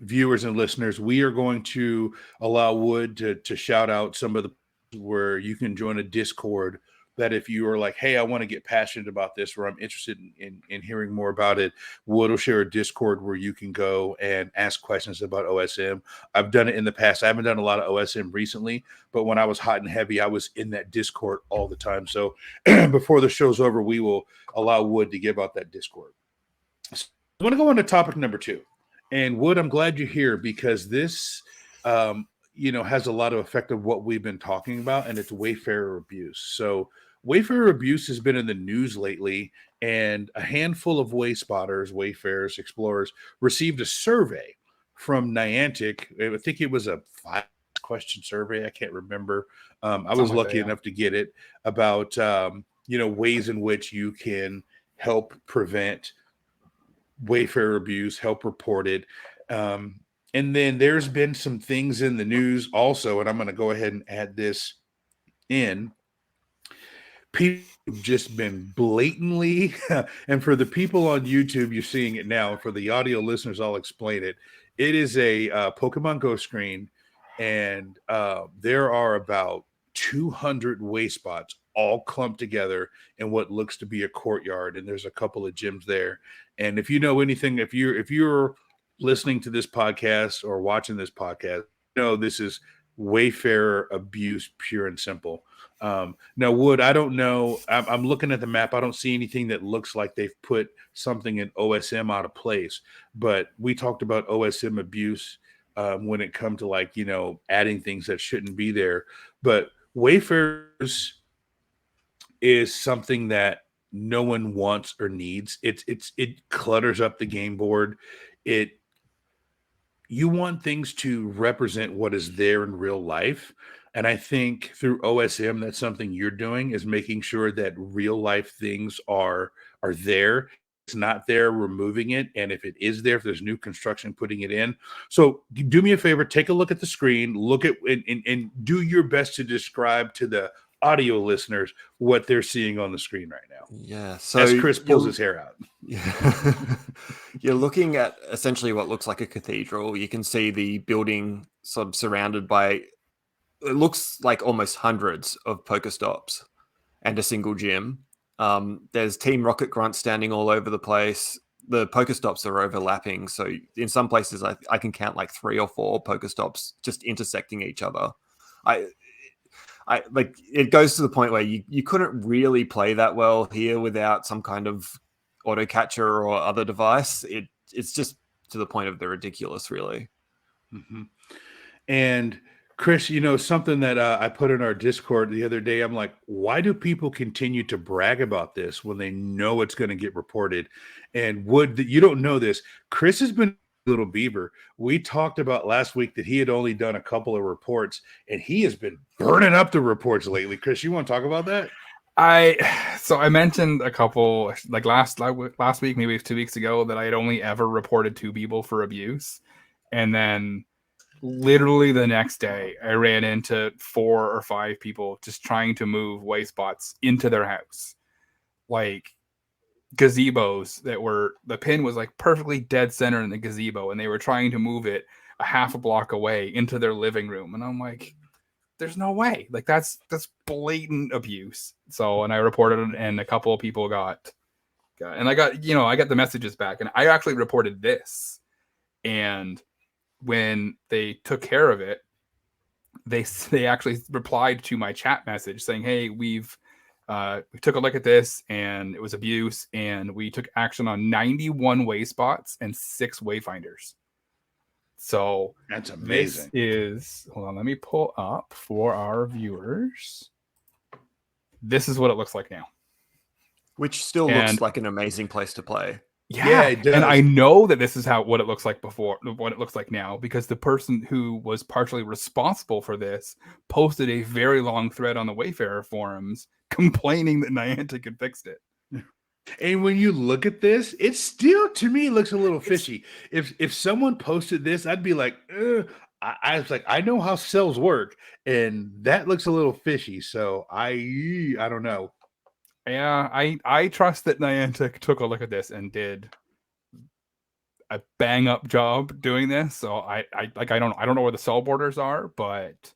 viewers and listeners, we are going to allow Wood to shout out some of the where you can join a Discord that if you are like, hey, I want to get passionate about this, or I'm interested in hearing more about it, Wood will share a Discord where you can go and ask questions about OSM. I've done it in the past. I haven't done a lot of OSM recently, but when I was hot and heavy, I was in that Discord all the time. So before the show's over, we will allow Wood to give out that Discord. So I want to go on to topic number 2. And Wood, I'm glad you're here because this has a lot of effect of what we've been talking about, and it's Wayfarer abuse. So Wayfarer abuse has been in the news lately, and a handful of Wayfarers, explorers received a survey from Niantic. I think it was a 5-question survey. I can't remember. I was lucky enough to get it about, ways in which you can help prevent Wayfarer abuse, help report it. And then there's been some things in the news also, and I'm going to go ahead and add this in. People have just been blatantly, and for the people on YouTube, you're seeing it now. For the audio listeners, I'll explain it. It is a Pokemon Go screen, and there are about 200 Wayspots all clumped together in what looks to be a courtyard, and there's a couple of gyms there. And if you know anything, if you're listening to this podcast or watching this podcast, this is Wayfarer abuse, pure and simple. Now, Wood, I don't know. I'm looking at the map. I don't see anything that looks like they've put something in OSM out of place. But we talked about OSM abuse when it comes to adding things that shouldn't be there. But Wayfarers is something that no one wants or needs. It clutters up the game board. You want things to represent what is there in real life. And I think through OSM, that's something you're doing, is making sure that real life things are there. It's not there, removing it. And if it is there, if there's new construction, putting it in. So do me a favor, take a look at the screen, look at and do your best to describe to the audio listeners what they're seeing on the screen right now. Yeah. So as Chris pulls his hair out. Yeah. You're looking at essentially what looks like a cathedral. You can see the building sort of surrounded by, it looks like almost hundreds of Pokestops and a single gym. There's Team Rocket Grunt standing all over the place. The Pokestops are overlapping. So in some places I can count like 3 or 4 Pokestops just intersecting each other. I like, it goes to the point where you couldn't really play that well here without some kind of auto catcher or other device. It's just to the point of the ridiculous, really. Mm-hmm. And Chris, something that I put in our Discord the other day, I'm like, why do people continue to brag about this when they know it's going to get reported? And you don't know this, Chris has been Little Beaver. We talked about last week that he had only done a couple of reports, and he has been burning up the reports lately. Chris, you want to talk about that? I mentioned a couple, like last week, maybe 2 weeks ago, that I had only ever reported 2 people for abuse, and then literally the next day I ran into 4 or 5 people just trying to move Wayspots into their house, like gazebos that were, the pin was like perfectly dead center in the gazebo, and they were trying to move it a half a block away into their living room, and I'm like, there's no way. Like that's blatant abuse. So, and I reported it, and a couple of people got and I got the messages back, and I actually reported this, and when they took care of it, they actually replied to my chat message saying, "Hey, we took a look at this and it was abuse, and we took action on 91 Wayspots and 6 Wayfinders." So That's this amazing. is, hold on, let me pull up for our viewers. This is what it looks like now. Which still looks like an amazing place to play. Yeah, it does. And I know that this is what it looks like before, what it looks like now, because the person who was partially responsible for this posted a very long thread on the Wayfarer forums complaining that Niantic had fixed it. And when you look at this, it still to me looks a little fishy. If someone posted this, I'd be like, I was like, I know how cells work, and that looks a little fishy. So I don't know. Yeah, I trust that Niantic took a look at this and did a bang up job doing this. So I don't know where the cell borders are, but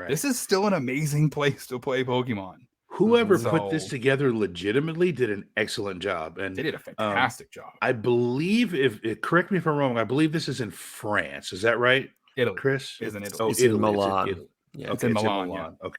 this is still an amazing place to play Pokemon. Whoever put this together legitimately did an excellent job, and they did a fantastic job. I believe, correct me if I'm wrong, I believe this is in France. Is that right, Italy, Chris? Isn't it? Oh, it's in Milan. It's in Italy. Yeah, Okay, it's in Milan. Yeah. Okay.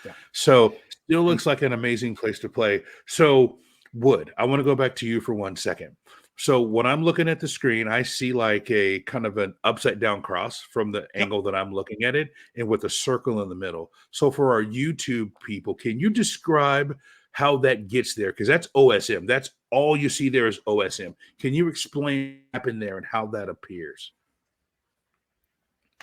Yeah. So still looks like an amazing place to play. So Wood, I want to go back to you for 1 second. So when I'm looking at the screen, I see like a kind of an upside down cross from the angle that I'm looking at it, and with a circle in the middle. So for our YouTube people, can you describe how that gets there? Because that's OSM. That's all you see there is OSM. Can you explain what happened there and how that appears?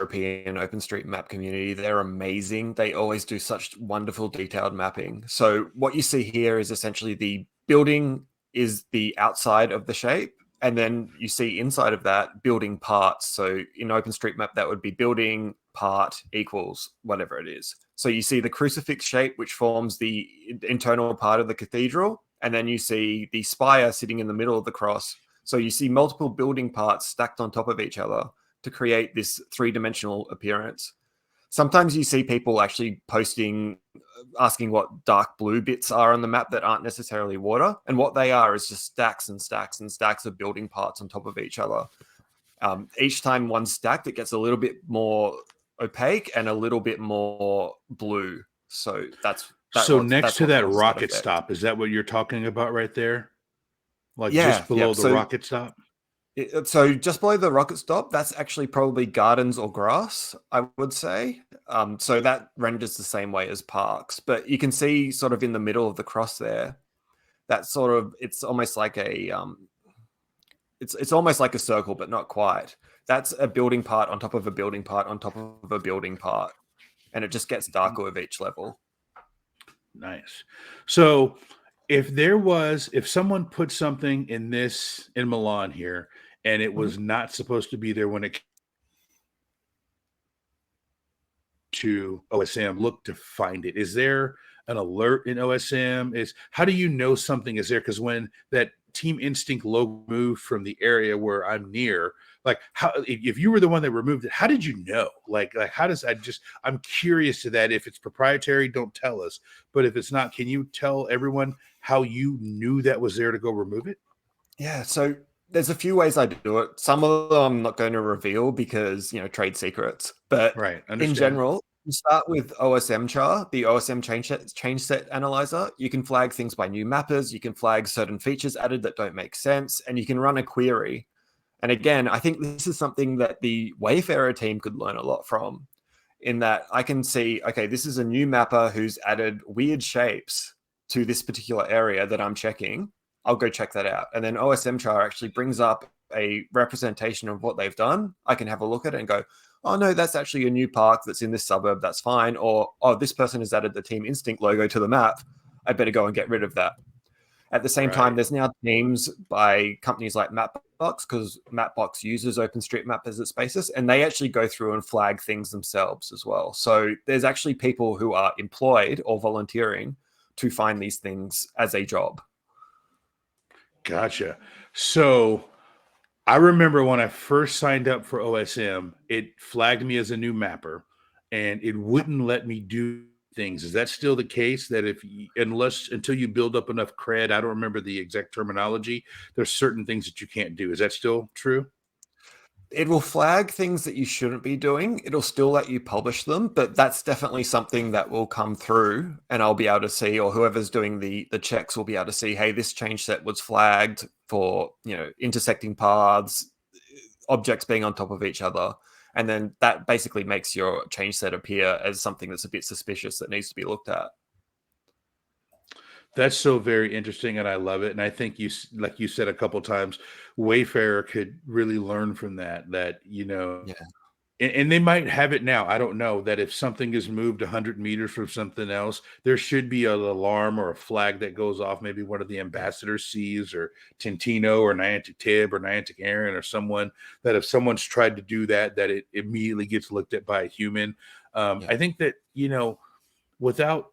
European OpenStreetMap community, they're amazing. They always do such wonderful detailed mapping. So what you see here is essentially the building is the outside of the shape, and then you see inside of that building parts. So in OpenStreetMap, that would be building part equals whatever it is. So you see the crucifix shape, which forms the internal part of the cathedral, and then you see the spire sitting in the middle of the cross. So you see multiple building parts stacked on top of each other to create this three-dimensional appearance. Sometimes you see people actually posting, asking what dark blue bits are on the map that aren't necessarily water. And what they are is just stacks and stacks and stacks of building parts on top of each other. Each time one's stacked, it gets a little bit more opaque and a little bit more blue. So that's next to that rocket stop, is that what you're talking about right there? Like just below the rocket stop? So just below the rocket stop, that's actually probably gardens or grass, I would say. So that renders the same way as parks. But you can see sort of in the middle of the cross there, that sort of, it's almost like a, it's almost like a circle, but not quite. That's a building part on top of a building part on top of a building part. And it just gets darker with each level. Nice. So if someone put something in Milan here, and it was not supposed to be there when it came to OSM, look to find it. Is there an alert in OSM? How do you know something is there? Because when that Team Instinct logo moved from the area where I'm near, like how, if you were the one that removed it, how did you know? Like how does I'm curious to that. If it's proprietary, don't tell us. But if it's not, can you tell everyone how you knew that was there to go remove it? Yeah, so there's a few ways I do it. Some of them I'm not going to reveal because, trade secrets. But in general, you start with OSM char, the OSM change set analyzer. You can flag things by new mappers. You can flag certain features added that don't make sense, and you can run a query. And again, I think this is something that the Wayfarer team could learn a lot from, in that I can see, okay, this is a new mapper who's added weird shapes to this particular area that I'm checking. I'll go check that out. And then OSM char actually brings up a representation of what they've done. I can have a look at it and go, oh no, that's actually a new park that's in this suburb. That's fine. Or, oh, this person has added the Team Instinct logo to the map. I better go and get rid of that. At the same time, there's now teams by companies like Mapbox, because Mapbox uses OpenStreetMap as its basis, and they actually go through and flag things themselves as well. So there's actually people who are employed or volunteering to find these things as a job. Gotcha. So I remember when I first signed up for OSM, it flagged me as a new mapper, and it wouldn't let me do things. Is that still the case? That until you build up enough cred, I don't remember the exact terminology, there's certain things that you can't do. Is that still true? it will flag things that you shouldn't be doing. It'll still let you publish them, but that's definitely something that will come through, and I'll be able to see, or whoever's doing the checks will be able to see, hey, this change set was flagged for, intersecting paths, objects being on top of each other. And then that basically makes your change set appear as something that's a bit suspicious that needs to be looked at. That's so very interesting, and I love it. And I think like you said a couple times, Wayfarer could really learn from that. Yeah. And they might have it now. I don't know that if something is moved 100 meters from something else, there should be an alarm or a flag that goes off. Maybe one of the ambassadors sees, or Tintino, or Niantic Tib, or Niantic Aaron, or someone, that if someone's tried to do that, that it immediately gets looked at by a human. I think that, without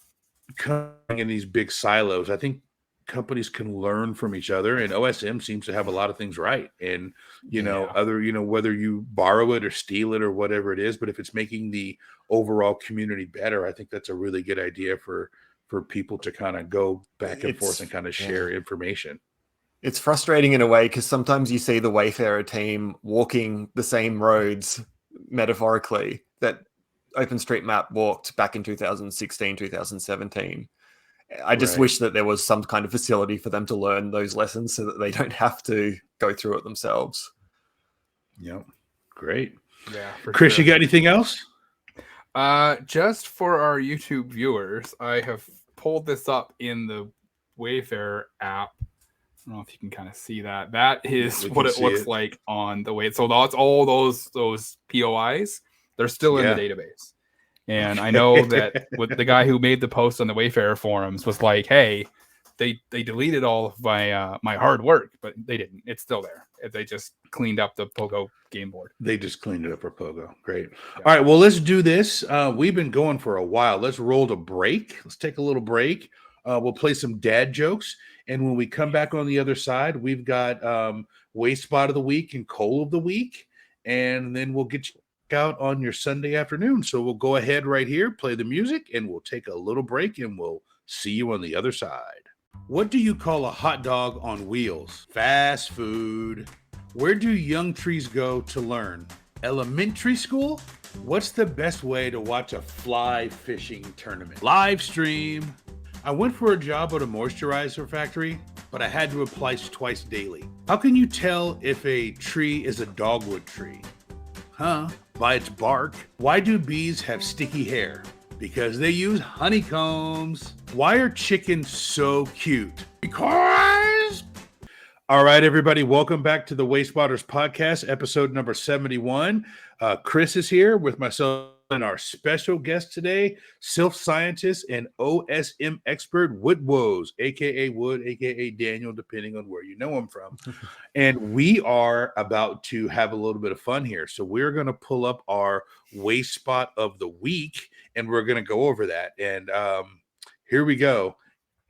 coming in these big silos, I think companies can learn from each other, and OSM seems to have a lot of things right. And whether you borrow it or steal it or whatever it is, but if it's making the overall community better, I think that's a really good idea for people to kind of go back and forth and kind of share information. It's frustrating in a way, because sometimes you see the Wayfarer team walking the same roads, metaphorically, that OpenStreetMap walked back in 2016, 2017. I just wish that there was some kind of facility for them to learn those lessons so that they don't have to go through it themselves. Yep. Great. Yeah. Chris, you got anything else? Just for our YouTube viewers, I have pulled this up in the Wayfarer app. I don't know if you can kind of see that. That is what it looks like on the way. So that's all those POIs. They're still in the database. And I know that with the guy who made the post on the Wayfarer forums was like, hey, they deleted all of my hard work, but they didn't. It's still there. They just cleaned up the Pogo game board. They just cleaned it up for Pogo. Great. Yeah. All right, well, let's do this. We've been going for a while. Let's roll to break. Let's take a little break. We'll play some dad jokes. And when we come back on the other side, we've got Wayspot of the Week and Coal of the Week. And then we'll get you out on your Sunday afternoon. So we'll go ahead right here, play the music, and we'll take a little break, and we'll see you on the other side. What do you call a hot dog on wheels? Fast food. Where do young trees go to learn? Elementary school? What's the best way to watch a fly fishing tournament? Live stream. I went for a job at a moisturizer factory, but I had to apply twice daily. How can you tell if a tree is a dogwood tree? By its bark. Why do bees have sticky hair? Because they use honeycombs. Why are chickens so cute? Because... All right, everybody, welcome back to the Wayspotters podcast, episode number 71. Chris is here with myself and our special guest today, Silph Scientist and OSM expert, WoodWose, aka Wood, aka Daniel, depending on where you know him from. And we are about to have a little bit of fun here. So we're going to pull up our Wayspot of the week, and we're going to go over that. And here we go.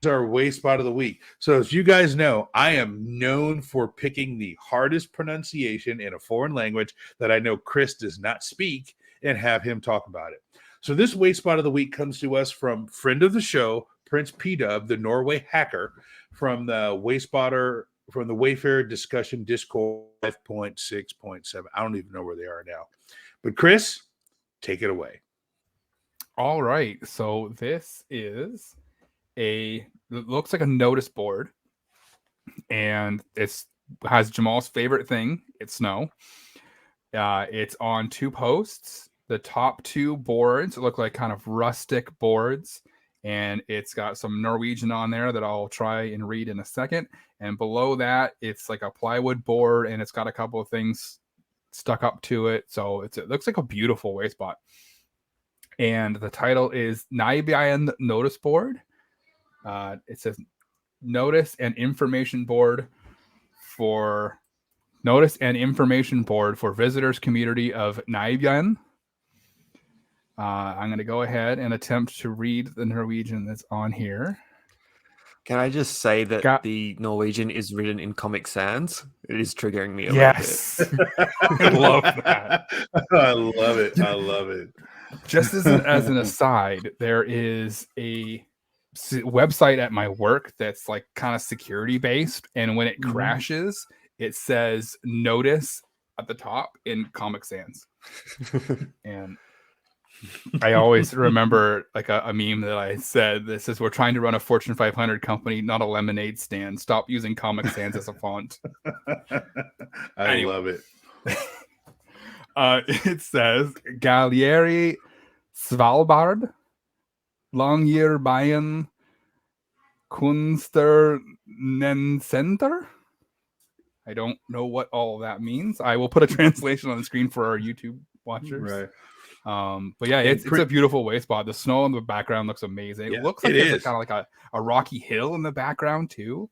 Our Wayspot of the week. So as you guys know, I am known for picking the hardest pronunciation in a foreign language that I know Chris does not speak, and have him talk about it. So this Wayspot of the week comes to us from friend of the show, Prince P-Dub, the Norway hacker, from the Wayfarer discussion Discord 5.6.7. I don't even know where they are now. But Chris, take it away. All right. So this is it looks like a notice board, and has Jamal's favorite thing. It's snow. It's on two posts. The top two boards look like kind of rustic boards, and it's got some Norwegian on there that I'll try and read in a second. And below that, it's like a plywood board, and it's got a couple of things stuck up to it. So it looks like a beautiful Wayspot. And the title is Naibian Notice Board. It says Notice and Information Board for visitors community of Naibian. I'm going to go ahead and attempt to read the Norwegian that's on here. Can I just say that the Norwegian is written in Comic Sans? It is triggering me a little bit. I love that. I love it. I love it. Just as an aside, there is a website at my work that's like kind of security based, and when it crashes, it says notice at the top in Comic Sans. And I always remember like a meme that I said, this is, we're trying to run a Fortune 500 company, not a lemonade stand. Stop using Comic Sans as a font. I love it. It says Gallieri Svalbard Longyearbyen Kunstnernencenter. I don't know what all of that means. I will put a translation on the screen for our YouTube watchers. Right. But yeah, it's a beautiful Wayspot. The snow in the background looks amazing. It looks like there's kind of like a rocky hill in the background too.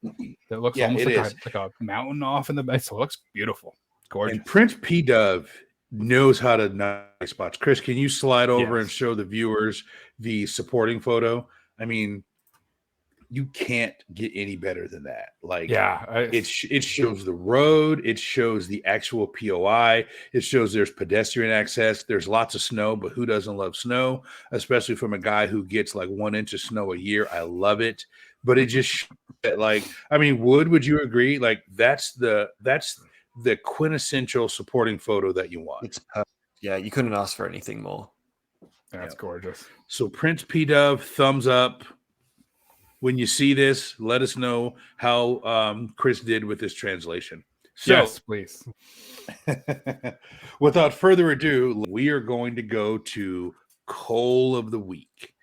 That looks almost like a mountain off in the back. So it looks beautiful. It's gorgeous. And Prince P Dove knows how to nice spots. Chris, can you slide over and show the viewers the supporting photo? I mean, you can't get any better than that. Like, it shows the road, it shows the actual POI, it shows there's pedestrian access, there's lots of snow, but who doesn't love snow, especially from a guy who gets like 1 inch of snow a year? I love it. But it just like, I mean, would you agree? Like, that's the quintessential supporting photo that you want. It's perfect. Yeah, you couldn't ask for anything more. That's gorgeous. So Prince P Dove, thumbs up. When you see this, let us know how Chris did with this translation. So, yes, please. Without further ado, we are going to go to Coal of the Week.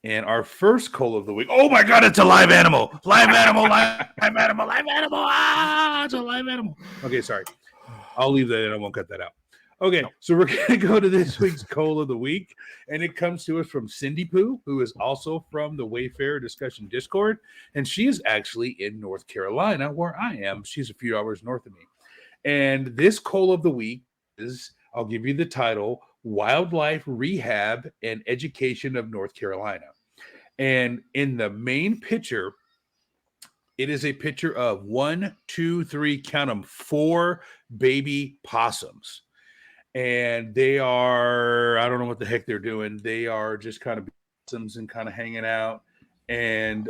And our first Coal of the Week, oh my God, it's a live animal. Live animal, live animal, live animal. Ah, it's a live animal. Okay, sorry. I'll leave that in. I won't cut that out. Okay, so we're going to go to this week's Coal of the Week, and it comes to us from Cindy Poo, who is also from the Wayfarer discussion Discord, and she is actually in North Carolina, where I am. She's a few hours north of me. And this Coal of the Week is, I'll give you the title, Wildlife Rehab and Education of North Carolina. And in the main picture, it is a picture of 1, 2, 3, count them, 4 baby possums. And they are, I don't know what the heck they're doing. They are just kind of possums and kind of hanging out. And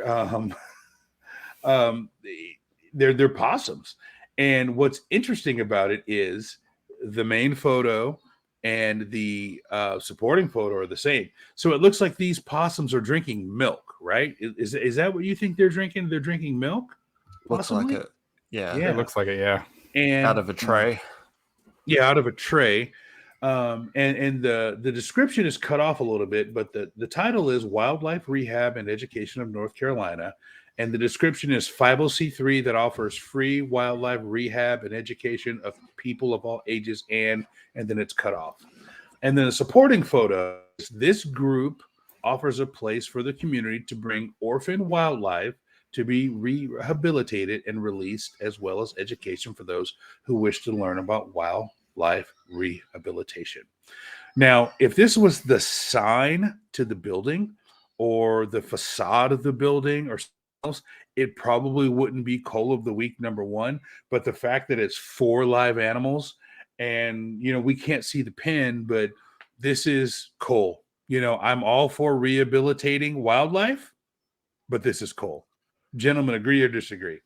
they're possums. And what's interesting about it is the main photo and the supporting photo are the same. So it looks like these possums are drinking milk, right? Is that what you think they're drinking? They're drinking milk? Looks like it. Yeah. It looks like it, yeah. And out of a tray. Yeah, out of a tray. And the description is cut off a little bit, but the title is Wildlife Rehab and Education of North Carolina. And the description is 501c3 that offers free wildlife rehab and education of people of all ages, and then it's cut off. And then the supporting photo is this group offers a place for the community to bring orphan wildlife to be rehabilitated and released, as well as education for those who wish to learn about wildlife rehabilitation. Now, if this was the sign to the building or the facade of the building or something else, it probably wouldn't be Coal of the Week #1. But the fact that it's 4 live animals, and we can't see the pen, but this is coal. I'm all for rehabilitating wildlife, but this is coal. Gentlemen, agree or disagree?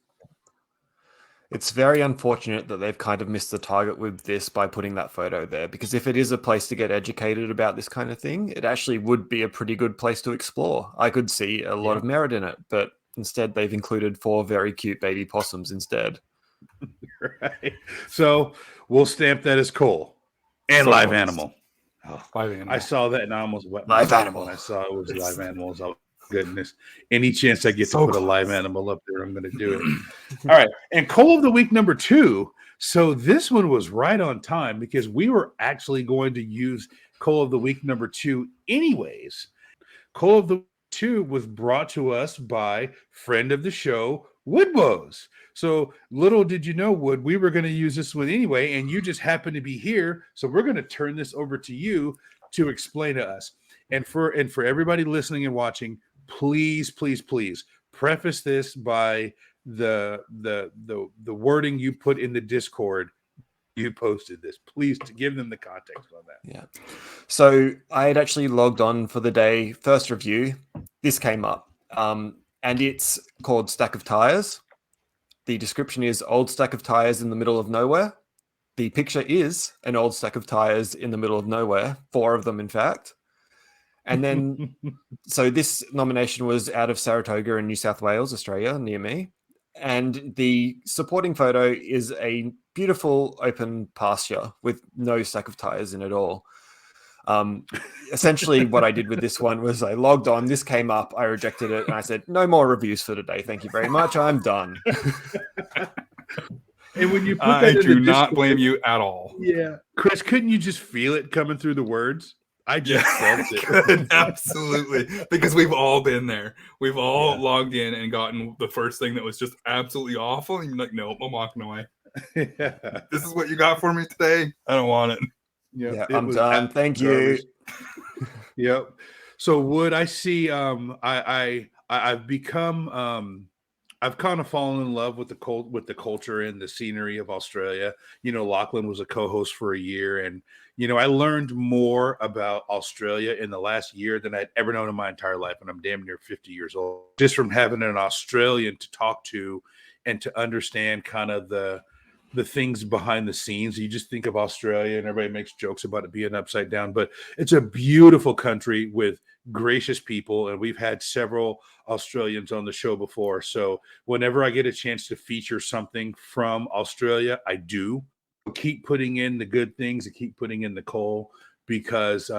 It's very unfortunate that they've kind of missed the target with this by putting that photo there, because if it is a place to get educated about this kind of thing, it actually would be a pretty good place to explore. I could see a lot of merit in it, but instead they've included 4 very cute baby possums instead. Right. So we'll stamp that as coal and live animal. Oh, live animal. I saw that and I almost wet live my animal. When I saw it was live animals. Oh, goodness. Any chance I get to put a live animal up there, I'm going to do it. All right. And Coal of the Week #2. So this one was right on time because we were actually going to use Coal of the Week #2 anyways. Coal of the Week 2 was brought to us by friend of the show, WoodWose. So little did you know, Wood, we were going to use this one anyway, and you just happened to be here. So we're going to turn this over to you to explain to us. And for everybody listening and watching, please preface this by the wording you put in the Discord. You posted this, please, to give them the context on that. Yeah. So I had actually logged on for the day first review. This came up, and it's called Stack of Tires. The description is old stack of tires in the middle of nowhere. the picture is an old stack of tires in the middle of nowhere, 4 of them, in fact. And then, so this nomination was out of Saratoga in New South Wales, Australia, near me. And the supporting photo is a beautiful open pasture with no stack of tires in at all. Essentially, what I did with this one was I logged on, this came up, I rejected it, and I said, no more reviews for today. Thank you very much. I'm done. And when you put I that in do the not Discord, blame you at all. Yeah. Chris, couldn't you just feel it coming through the words? I just felt it. Good, absolutely. Because we've all been there. We've all Yeah. logged in and gotten the first thing that was just absolutely awful. And you're like, nope, I'm walking away. Yeah. This is what you got for me today. I don't want it. Yeah, it I'm was done. Thank you. garbage. Yep. So Wood, I see I've become I've kind of fallen in love with the culture and the scenery of Australia. You know, Lachlan was a co-host for a year, and you know, I learned more about Australia in the last year than I'd ever known in my entire life, and I'm damn near 50 years old. Just from having an Australian to talk to and to understand kind of the things behind the scenes. You just think of Australia and everybody makes jokes about it being upside down, but it's a beautiful country with gracious people, and we've had several Australians on the show before. So whenever I get a chance to feature something from Australia, I do. Keep putting in the good things and keep putting in the coal, because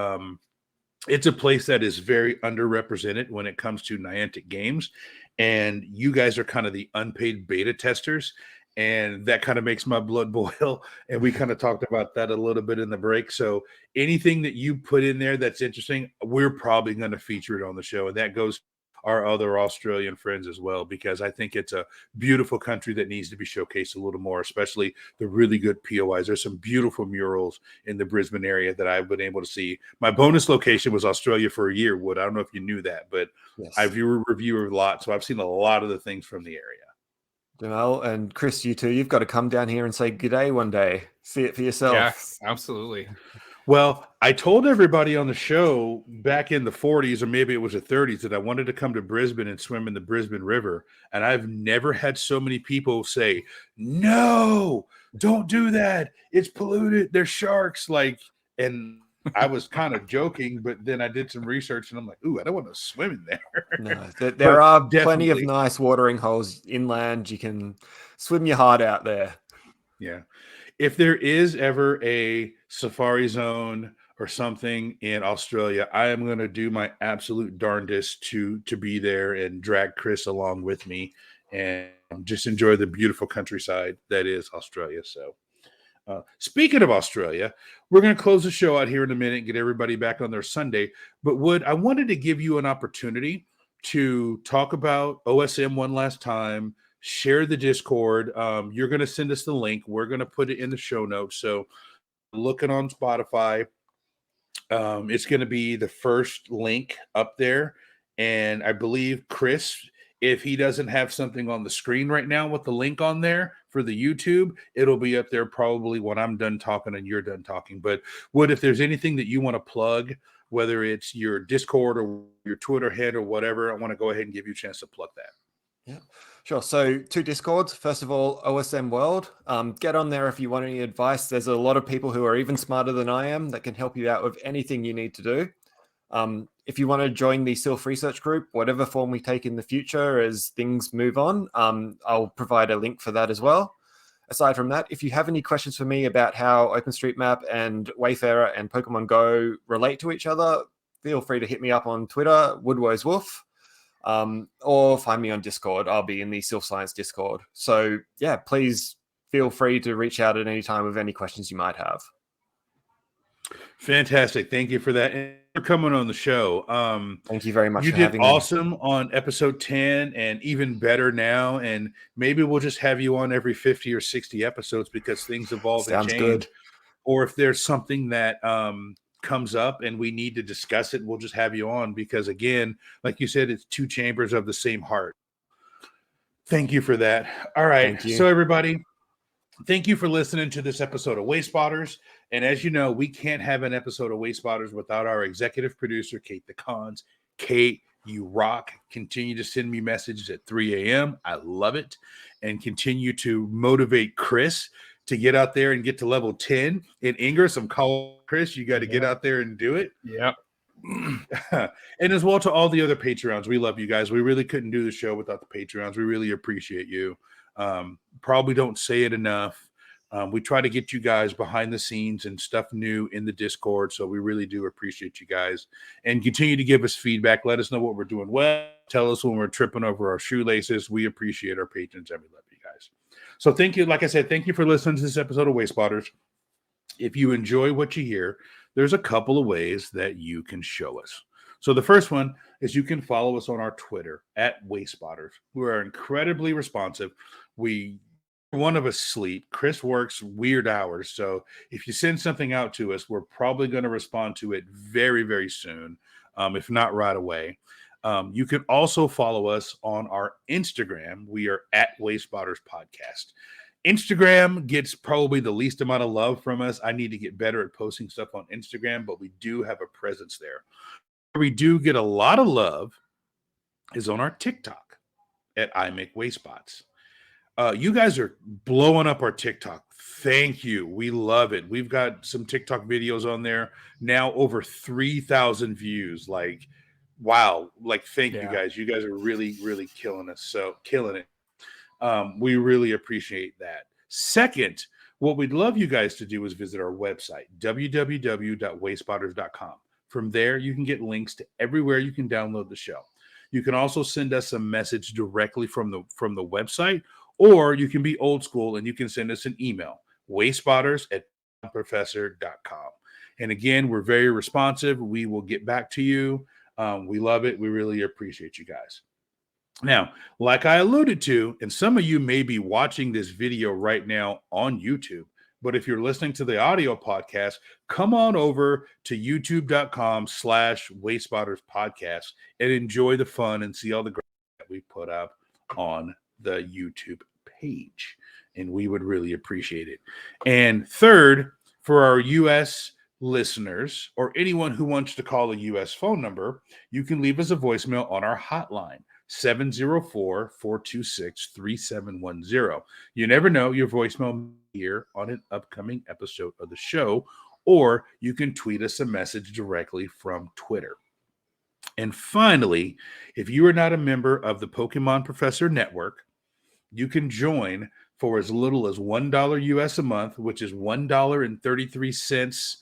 it's a place that is very underrepresented when it comes to Niantic games. And you guys are kind of the unpaid beta testers. And that kind of makes my blood boil. And we kind of talked about that a little bit in the break. So anything that you put in there that's interesting, we're probably going to feature it on the show. And that goes our other Australian friends as well, because I think it's a beautiful country that needs to be showcased a little more, especially the really good POIs. There's some beautiful murals in the Brisbane area that I've been able to see. My bonus location was Australia for a year, Wood. I don't know if you knew that, but Yes. I've reviewed a lot, so I've seen a lot of the things from the area. Jamal and Chris, you two, you've got to come down here and say good day one day. See it for yourself. Yes, absolutely. Well, I told everybody on the show back in the 40s, or maybe it was the 30s, that I wanted to come to Brisbane and swim in the Brisbane River. And I've never had so many people say, no, don't do that. It's polluted. There's sharks. And I was kind of joking, but then I did some research and I'm like, ooh, I don't want to swim in there. No, there are plenty of definitely nice watering holes inland. You can swim your heart out there. Yeah. If there is ever a safari zone or something in Australia, I am going to do my absolute darndest to be there and drag Chris along with me and just enjoy the beautiful countryside that is Australia. So speaking of Australia, we're going to close the show out here in a minute and get everybody back on their Sunday. But Wood, I wanted to give you an opportunity to talk about OSM one last time. Share the Discord. You're going to send us the link. We're going to put it in the show notes. So looking on Spotify, it's going to be the first link up there. And I believe Chris, if he doesn't have something on the screen right now with the link on there for the YouTube, it'll be up there probably when I'm done talking and you're done talking. But Wood, if there's anything that you want to plug, whether it's your Discord or your Twitter head or whatever, I want to go ahead and give you a chance to plug that. Yeah, sure. So 2 Discords. First of all, OSM World. Get on there if you want any advice. There's a lot of people who are even smarter than I am that can help you out with anything you need to do. If you want to join the Silph Research Group, whatever form we take in the future as things move on, I'll provide a link for that as well. Aside from that, if you have any questions for me about how OpenStreetMap and Wayfarer and Pokemon Go relate to each other, feel free to hit me up on Twitter, WoodWoseWulf. Or find me on Discord. I'll be in the Silph Science Discord. So yeah, please feel free to reach out at any time with any questions you might have. Fantastic. Thank you for that. And for coming on the show. Thank you very much. You for did having awesome on episode 10 and even better now. And maybe we'll just have you on every 50 or 60 episodes because things evolve and Sounds change. good. Or if there's something that comes up and we need to discuss it, we'll just have you on because, again, like you said, it's 2 chambers of the same heart. Thank you for that. All right. So everybody, thank you for listening to this episode of Wayspotters. And as you know, we can't have an episode of Wayspotters without our executive producer, KatettheKonz. Kate, you rock. Continue to send me messages at 3 a.m. I love it. And continue to motivate Chris to get out there and get to level 10 in Ingress. I'm calling Chris. You got to get out there and do it. Yep. And as well to all the other Patreons. We love you guys. We really couldn't do the show without the Patreons. We really appreciate you. Probably don't say it enough. We try to get you guys behind the scenes and stuff new in the Discord. So we really do appreciate you guys, and continue to give us feedback. Let us know what we're doing well. Tell us when we're tripping over our shoelaces. We appreciate our patrons and we love you guys. So thank you. Like I said, thank you for listening to this episode of Wayspotters. If you enjoy what you hear, there's a couple of ways that you can show us. So the first one is you can follow us on our Twitter at Wayspotters. We are incredibly responsive. One of us sleep. Chris works weird hours. So if you send something out to us, we're probably going to respond to it very, very soon, if not right away. You can also follow us on our Instagram. We are at Wayspotters Podcast. Instagram gets probably the least amount of love from us. I need to get better at posting stuff on Instagram, but we do have a presence there. Where we do get a lot of love is on our TikTok at I Make Wayspots. You guys are blowing up our TikTok. Thank you. We love it. We've got some TikTok videos on there now, over 3,000 views. Like, wow. Like, thank you guys. You guys are really, really killing us. So killing it. We really appreciate that. Second, what we'd love you guys to do is visit our website, www.wayspotters.com. From there, you can get links to everywhere you can download the show. You can also send us a message directly from the website, or you can be old school and you can send us an email, wayspotters@professor.com. And again, we're very responsive. We will get back to you. We love it. We really appreciate you guys. Now, like I alluded to, and some of you may be watching this video right now on YouTube, but if you're listening to the audio podcast, come on over to youtube.com/Wayspotters Podcast and enjoy the fun and see all the great that we put up on the YouTube page. And we would really appreciate it. And third, for our U.S. listeners or anyone who wants to call a U.S. phone number, you can leave us a voicemail on our hotline, 704-426-3710. You never know, your voicemail may be here on an upcoming episode of the show, or you can tweet us a message directly from Twitter. And finally, if you are not a member of the Pokemon Professor Network, you can join for as little as $1 US a month, which is $1.33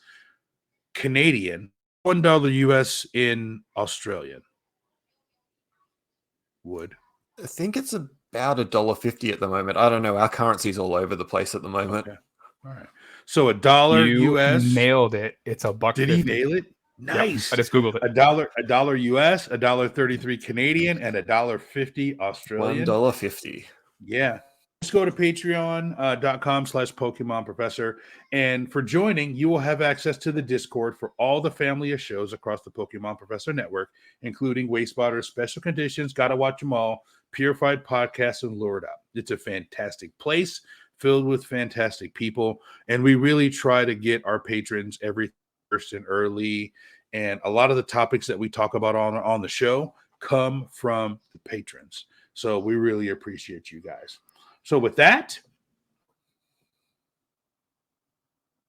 Canadian, $1 US in Australian. Would. I think it's about $1.50 at the moment. I don't know. Our currency's all over the place at the moment. Okay. All right. So $1 US. Nailed it. It's $1.50. Did he nail it? Nice. Yep, I just Googled it. $1 US, $1.33 Canadian, and $1.50 Australian. $1.50. Yeah. Just go to patreon.com/Pokemon Professor. And for joining, you will have access to the Discord for all the family of shows across the Pokemon Professor Network, including Wayspotters, Special Conditions, Gotta Watch 'Em All, Purified Podcasts, and Lured Up. It's a fantastic place filled with fantastic people. And we really try to get our patrons every first and early. And a lot of the topics that we talk about on the show come from the patrons. So we really appreciate you guys. So with that,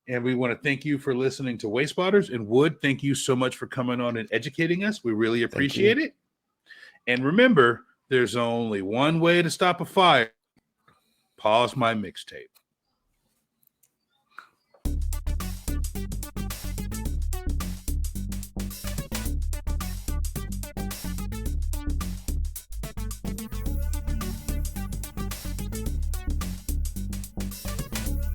and we want to thank you for listening to Wayspotters. And Wood, thank you so much for coming on and educating us. We really appreciate it. And remember, there's only one way to stop a fire. Pause my mixtape.